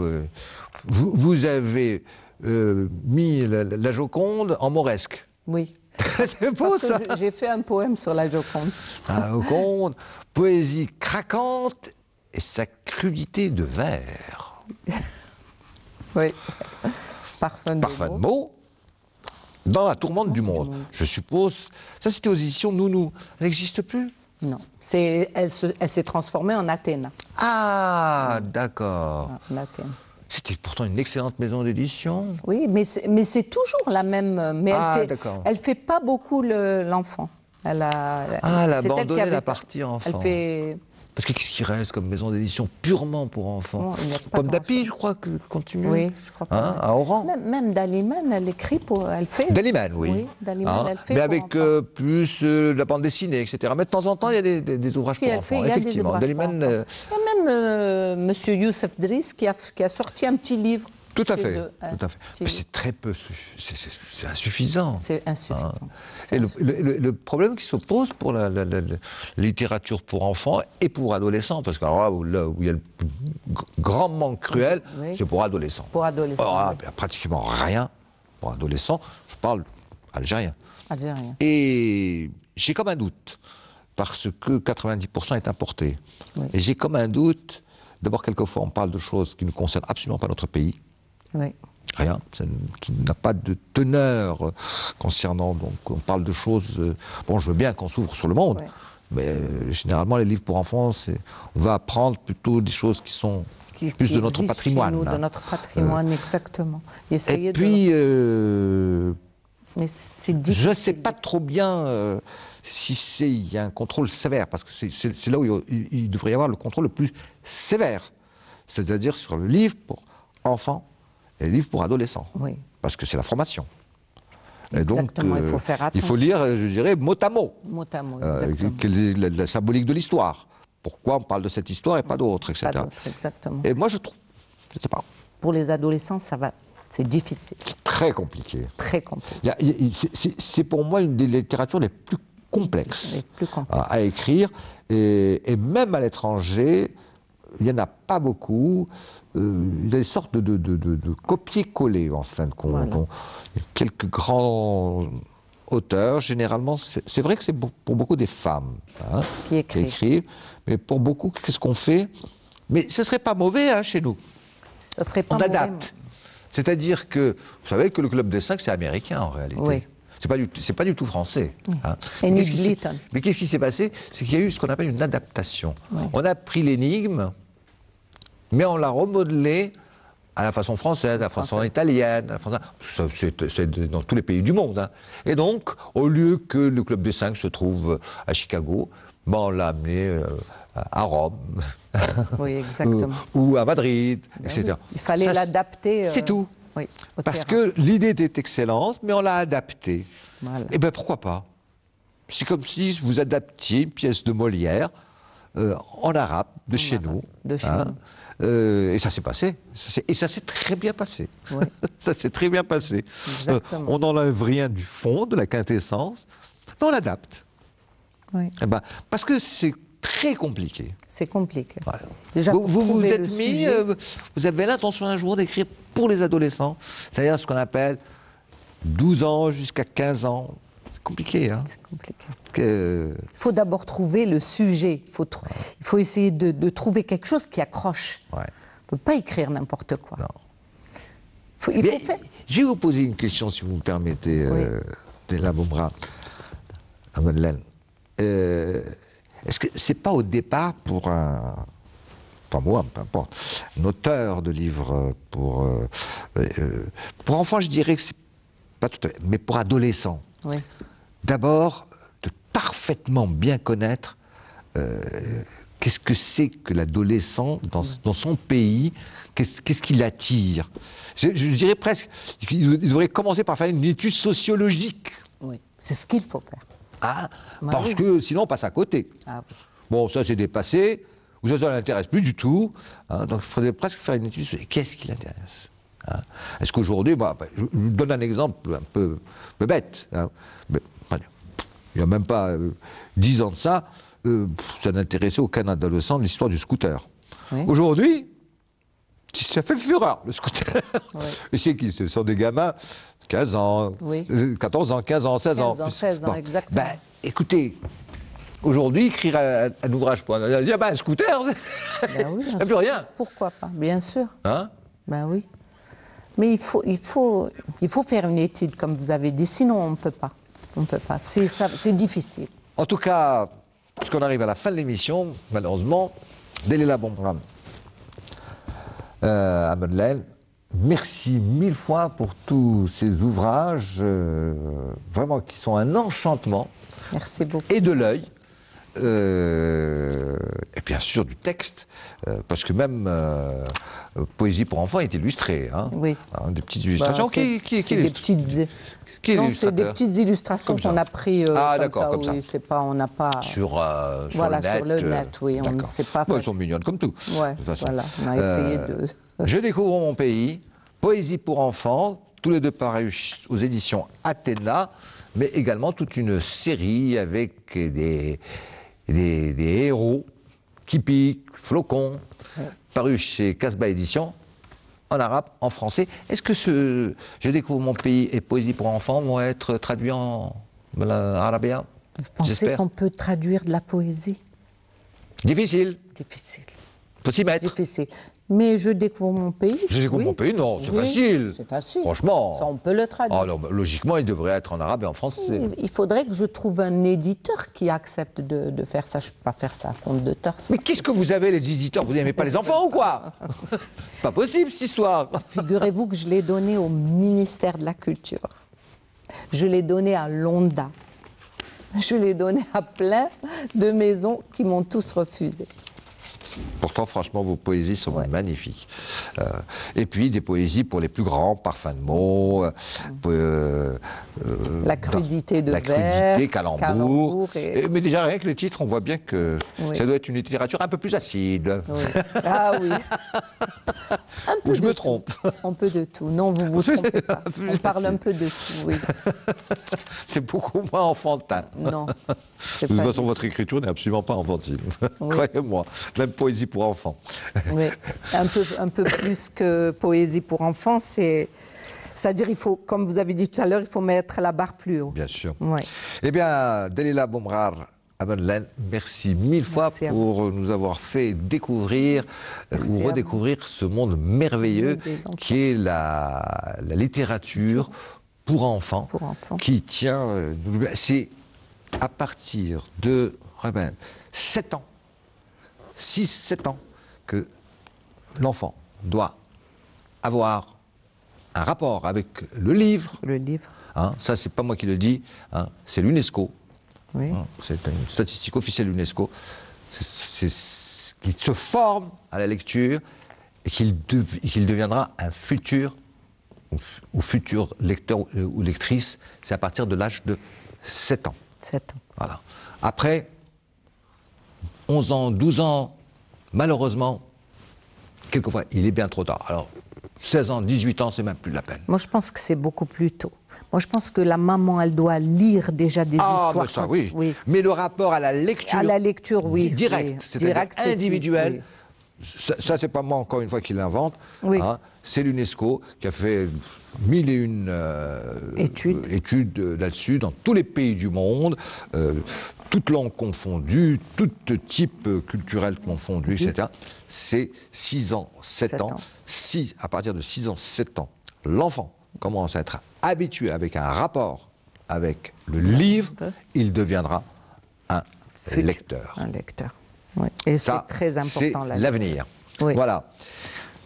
vous avez mis la Joconde en mauresque. Oui. C'est beau. Parce ça. J'ai fait un poème sur la Joconde. La Joconde, poésie craquante et sa crudité de vers. Oui. Parfum de mots. Dans la tourmente du monde. Je suppose. Ça, c'était aux éditions Nounou. Elle n'existe plus? Non. Elle s'est transformée en Athéna. Ah, d'accord. En Athéna. C'était pourtant une excellente maison d'édition. Oui, mais c'est toujours la même. Mais elle fait pas beaucoup l'enfant. Elle a abandonné la partie enfant. Elle fait. Parce que qu'est-ce qui reste comme maison d'édition purement pour enfants? Pomme d'Api, je crois, que continue. Oui, je crois pas. À Oran. Même Dalimène, elle écrit pour. Elle fait. Dalimène, oui. Oui, Dalimène, elle fait. Mais avec plus de la bande dessinée, etc. Mais de temps en temps, il y a des ouvrages pour enfants. Effectivement. Dalimène. Il y a même Monsieur Youssef Driss qui a sorti un petit livre. Tout à fait. Mais c'est très peu, c'est insuffisant. C'est insuffisant. Et le problème qui se pose pour la littérature pour enfants et pour adolescents, parce que là où il y a le grand manque cruel, c'est pour adolescents. Pour adolescents. Alors, il n'y a pratiquement rien pour adolescents. Je parle algérien. Algérien. Et j'ai comme un doute, parce que 90% est importé. Oui. Et j'ai comme un doute, d'abord, quelquefois, on parle de choses qui ne concernent absolument pas notre pays. Oui. Rien, qui n'a pas de teneur concernant. Donc, on parle de choses. Bon, je veux bien qu'on s'ouvre sur le monde, mais généralement, les livres pour enfants, on va apprendre plutôt des choses qui sont plus de notre patrimoine. Chez nous, de notre patrimoine, exactement. Et puis, mais c'est difficile. Je ne sais pas trop bien il y a un contrôle sévère, parce que c'est là où il devrait y avoir le contrôle le plus sévère, c'est-à-dire sur le livre pour enfants et le livre pour adolescents, parce que c'est la formation. Et exactement, donc, il faut faire attention. Il faut lire, je dirais, mot à mot. Mot à mot, exactement. Quelle est la symbolique de l'histoire. Pourquoi on parle de cette histoire et pas d'autre, etc. Pas d'autre, exactement. Et moi, je trouve, je sais pas. Pour les adolescents, ça va, c'est difficile. Très compliqué. Très compliqué. C'est pour moi une des littératures les plus complexes, à écrire. Et même à l'étranger, il n'y en a pas beaucoup. Il y a des sortes de copier-coller, en fin de compte. Voilà. Quelques grands auteurs, généralement, c'est vrai que c'est pour beaucoup des femmes qui écrivent. Mais pour beaucoup, qu'est-ce qu'on fait? Mais ce ne serait pas mauvais chez nous. Ça serait pas on adapte. C'est-à-dire que, vous savez que le Club des 5, c'est américain en réalité. Oui. C'est pas du tout français. Et mais qu'est-ce qui s'est passé? C'est qu'il y a eu ce qu'on appelle une adaptation. Oui. On a pris l'énigme, mais on l'a remodelée à la façon française, à la façon italienne, c'est dans tous les pays du monde. Et donc, au lieu que le Club des 5 se trouve à Chicago, on l'a amené à Rome, oui, exactement. ou à Madrid, etc. Oui. Il fallait l'adapter. C'est tout. Oui, parce que l'idée était excellente, mais on l'a adaptée. Voilà. Et bien pourquoi pas? C'est comme si vous adaptiez une pièce de Molière en arabe, de chez nous. Et ça s'est passé. Et ça s'est très bien passé. Oui. Ça s'est très bien passé. On n'enlève rien du fond, de la quintessence, mais on l'adapte. Oui. Parce que c'est très compliqué. C'est compliqué. Voilà. Déjà, vous êtes mis, vous avez l'intention un jour d'écrire pour les adolescents, c'est-à-dire ce qu'on appelle 12 ans jusqu'à 15 ans. C'est compliqué, hein? C'est compliqué. Il faut d'abord trouver le sujet. Il faut essayer de trouver quelque chose qui accroche. Ouais. On ne peut pas écrire n'importe quoi. Non. Il faut faire... Je vais vous poser une question, si vous me permettez, Della Bombra, à Madeleine. Est-ce que c'est pas au départ pour moi, peu importe, un auteur de livres pour enfants, je dirais que c'est pas tout à fait, mais pour adolescents. Oui. D'abord, de parfaitement bien connaître qu'est-ce que c'est que l'adolescent dans son pays, qu'est-ce qui l'attire. Je dirais presque, il devrait commencer par faire une étude sociologique. Oui, c'est ce qu'il faut faire. Parce que sinon on passe à côté. Bon, ça c'est dépassé, ou ça ne l'intéresse plus du tout. Donc il faudrait presque faire une étude sur qu'est-ce qui l'intéresse. Est-ce qu'aujourd'hui, je vous donne un exemple un peu bête. Mais, il n'y a même pas 10 ans de ça, ça n'intéressait aucun adolescent l'histoire du scooter. Oui. Aujourd'hui, ça fait fureur, le scooter. Oui. Et c'est qui? Ce sont des gamins 15 ans, 14 ans, 15 ans, 16 ans. 16 ans, exactement. Écoutez, aujourd'hui, écrire un ouvrage pour un scooter, oui, il n'y a plus rien. Pourquoi pas? Bien sûr. Oui. Mais il faut faire une étude, comme vous avez dit, sinon on ne peut pas. On peut pas. C'est difficile. En tout cas, puisqu'on arrive à la fin de l'émission, malheureusement, Della Bombra, à Madeleine, merci 1000 fois pour tous ces ouvrages, vraiment qui sont un enchantement. Merci beaucoup. Et de l'œil, et bien sûr du texte, parce que même Poésie pour enfants est illustrée. Oui. Des petites illustrations. C'est des petites illustrations qu'on a pris comme ça. Oui, c'est pas, on n'a pas... Sur le net, oui. On ne sait pas. Elles sont mignonnes comme tout. Ouais, de toute façon. Voilà, on a essayé de... Je découvre mon pays, Poésie pour enfants, tous les deux parus aux éditions Athéna, mais également toute une série avec des héros, Kipik, Flocon, parus chez Casbah Éditions, en arabe, en français. Est-ce que Je découvre mon pays et Poésie pour enfants vont être traduits en arabien? Vous pensez qu'on peut traduire de la poésie? Difficile. Difficile. Faut s'y mettre. Difficile. Mais Je découvre mon pays. Je découvre mon pays, non, c'est facile. C'est facile. Franchement. Ça, on peut le traduire. Alors, logiquement, il devrait être en arabe et en français. Il faudrait que je trouve un éditeur qui accepte de faire ça. Je ne peux pas faire ça à compte d'auteur. Mais qu'est-ce que vous avez, les éditeurs? Vous n'aimez pas les enfants ou quoi? Pas possible, cette histoire. Figurez-vous que je l'ai donné au ministère de la Culture. Je l'ai donné à Londa. Je l'ai donné à plein de maisons qui m'ont tous refusé. Pourtant, franchement, vos poésies sont magnifiques. Et puis, des poésies pour les plus grands, parfums de mots, la crudité de la vers, crudité, calembour. Mais déjà, rien que le titre, on voit bien que ça doit être une littérature un peu plus acide. Oui. Ah oui. Ou je me trompe. Un peu de tout. Non, vous vous trompez pas. On parle un peu de tout, oui. C'est beaucoup moins enfantin. Non. De toute façon, votre écriture n'est absolument pas enfantine. Oui. Croyez-moi. Même poésie pour enfants. Oui. Un peu plus que poésie pour enfants, c'est-à-dire, il faut, comme vous avez dit tout à l'heure, il faut mettre la barre plus haut. Bien sûr. Oui. Eh bien, Dalila Boumrar Amadeleine, merci mille fois pour nous avoir fait découvrir ou redécouvrir ce monde merveilleux qui est la littérature pour enfants, qui tient... c'est à partir de 7 ans, 6-7 ans, que l'enfant doit avoir un rapport avec le livre. Le livre. Hein, ça, c'est pas moi qui le dis, hein, c'est l'UNESCO. Oui. C'est une statistique officielle de l'UNESCO. C'est qu'il se forme à la lecture et qu'il deviendra un futur ou futur lecteur ou lectrice. C'est à partir de l'âge de 7 ans. 7 ans. Voilà. Après 11 ans, 12 ans, malheureusement, quelquefois, il est bien trop tard. Alors, 16 ans, 18 ans, c'est même plus la peine. Moi, je pense que c'est beaucoup plus tôt. Moi, je pense que la maman, elle doit lire déjà des histoires. Mais ça, oui. Mais le rapport à la lecture... À la lecture, oui. Direct, oui. C'est-à-dire individuel. Oui. Ça, c'est pas moi, encore une fois, qui l'invente. Oui. Hein, c'est l'UNESCO qui a fait 1001 études là-dessus, dans tous les pays du monde, toutes langues confondues, tout type culturel confondu, etc. C'est 6 ans, 7 ans. À partir de 6 ans, 7 ans, l'enfant commence à être habitué avec un rapport avec le livre, il deviendra un lecteur. Un lecteur. Oui. Et c'est très important. C'est l'avenir. Oui. Voilà.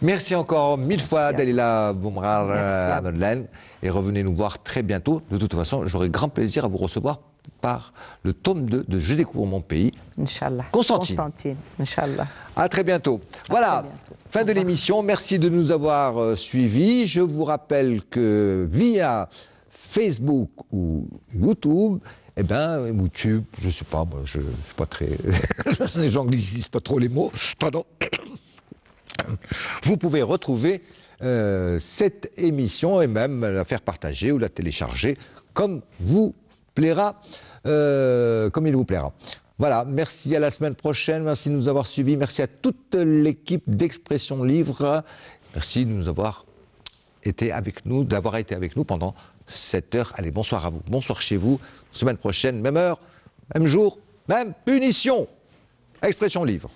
Merci encore 1000 fois, Dalila Boumrar Amadeleine. Et revenez nous voir très bientôt. De toute façon, j'aurai grand plaisir à vous recevoir par le tome 2 de Je découvre mon pays. Inch'Allah. Constantine. Inch'Allah. À très bientôt. Voilà. Fin de l'émission. Merci de nous avoir suivis. Je vous rappelle que via Facebook ou YouTube, YouTube, je sais pas, moi, je suis pas très... J'anglicise pas trop les mots, pardon. Vous pouvez retrouver cette émission et même la faire partager ou la télécharger comme vous plaira, comme il vous plaira. Voilà, merci, à la semaine prochaine, merci de nous avoir suivis, merci à toute l'équipe d'Expression Livre, merci de nous avoir été avec nous, d'avoir été avec nous pendant 7 heures. Allez, bonsoir à vous, bonsoir chez vous, semaine prochaine, même heure, même jour, même punition. Expression Livre.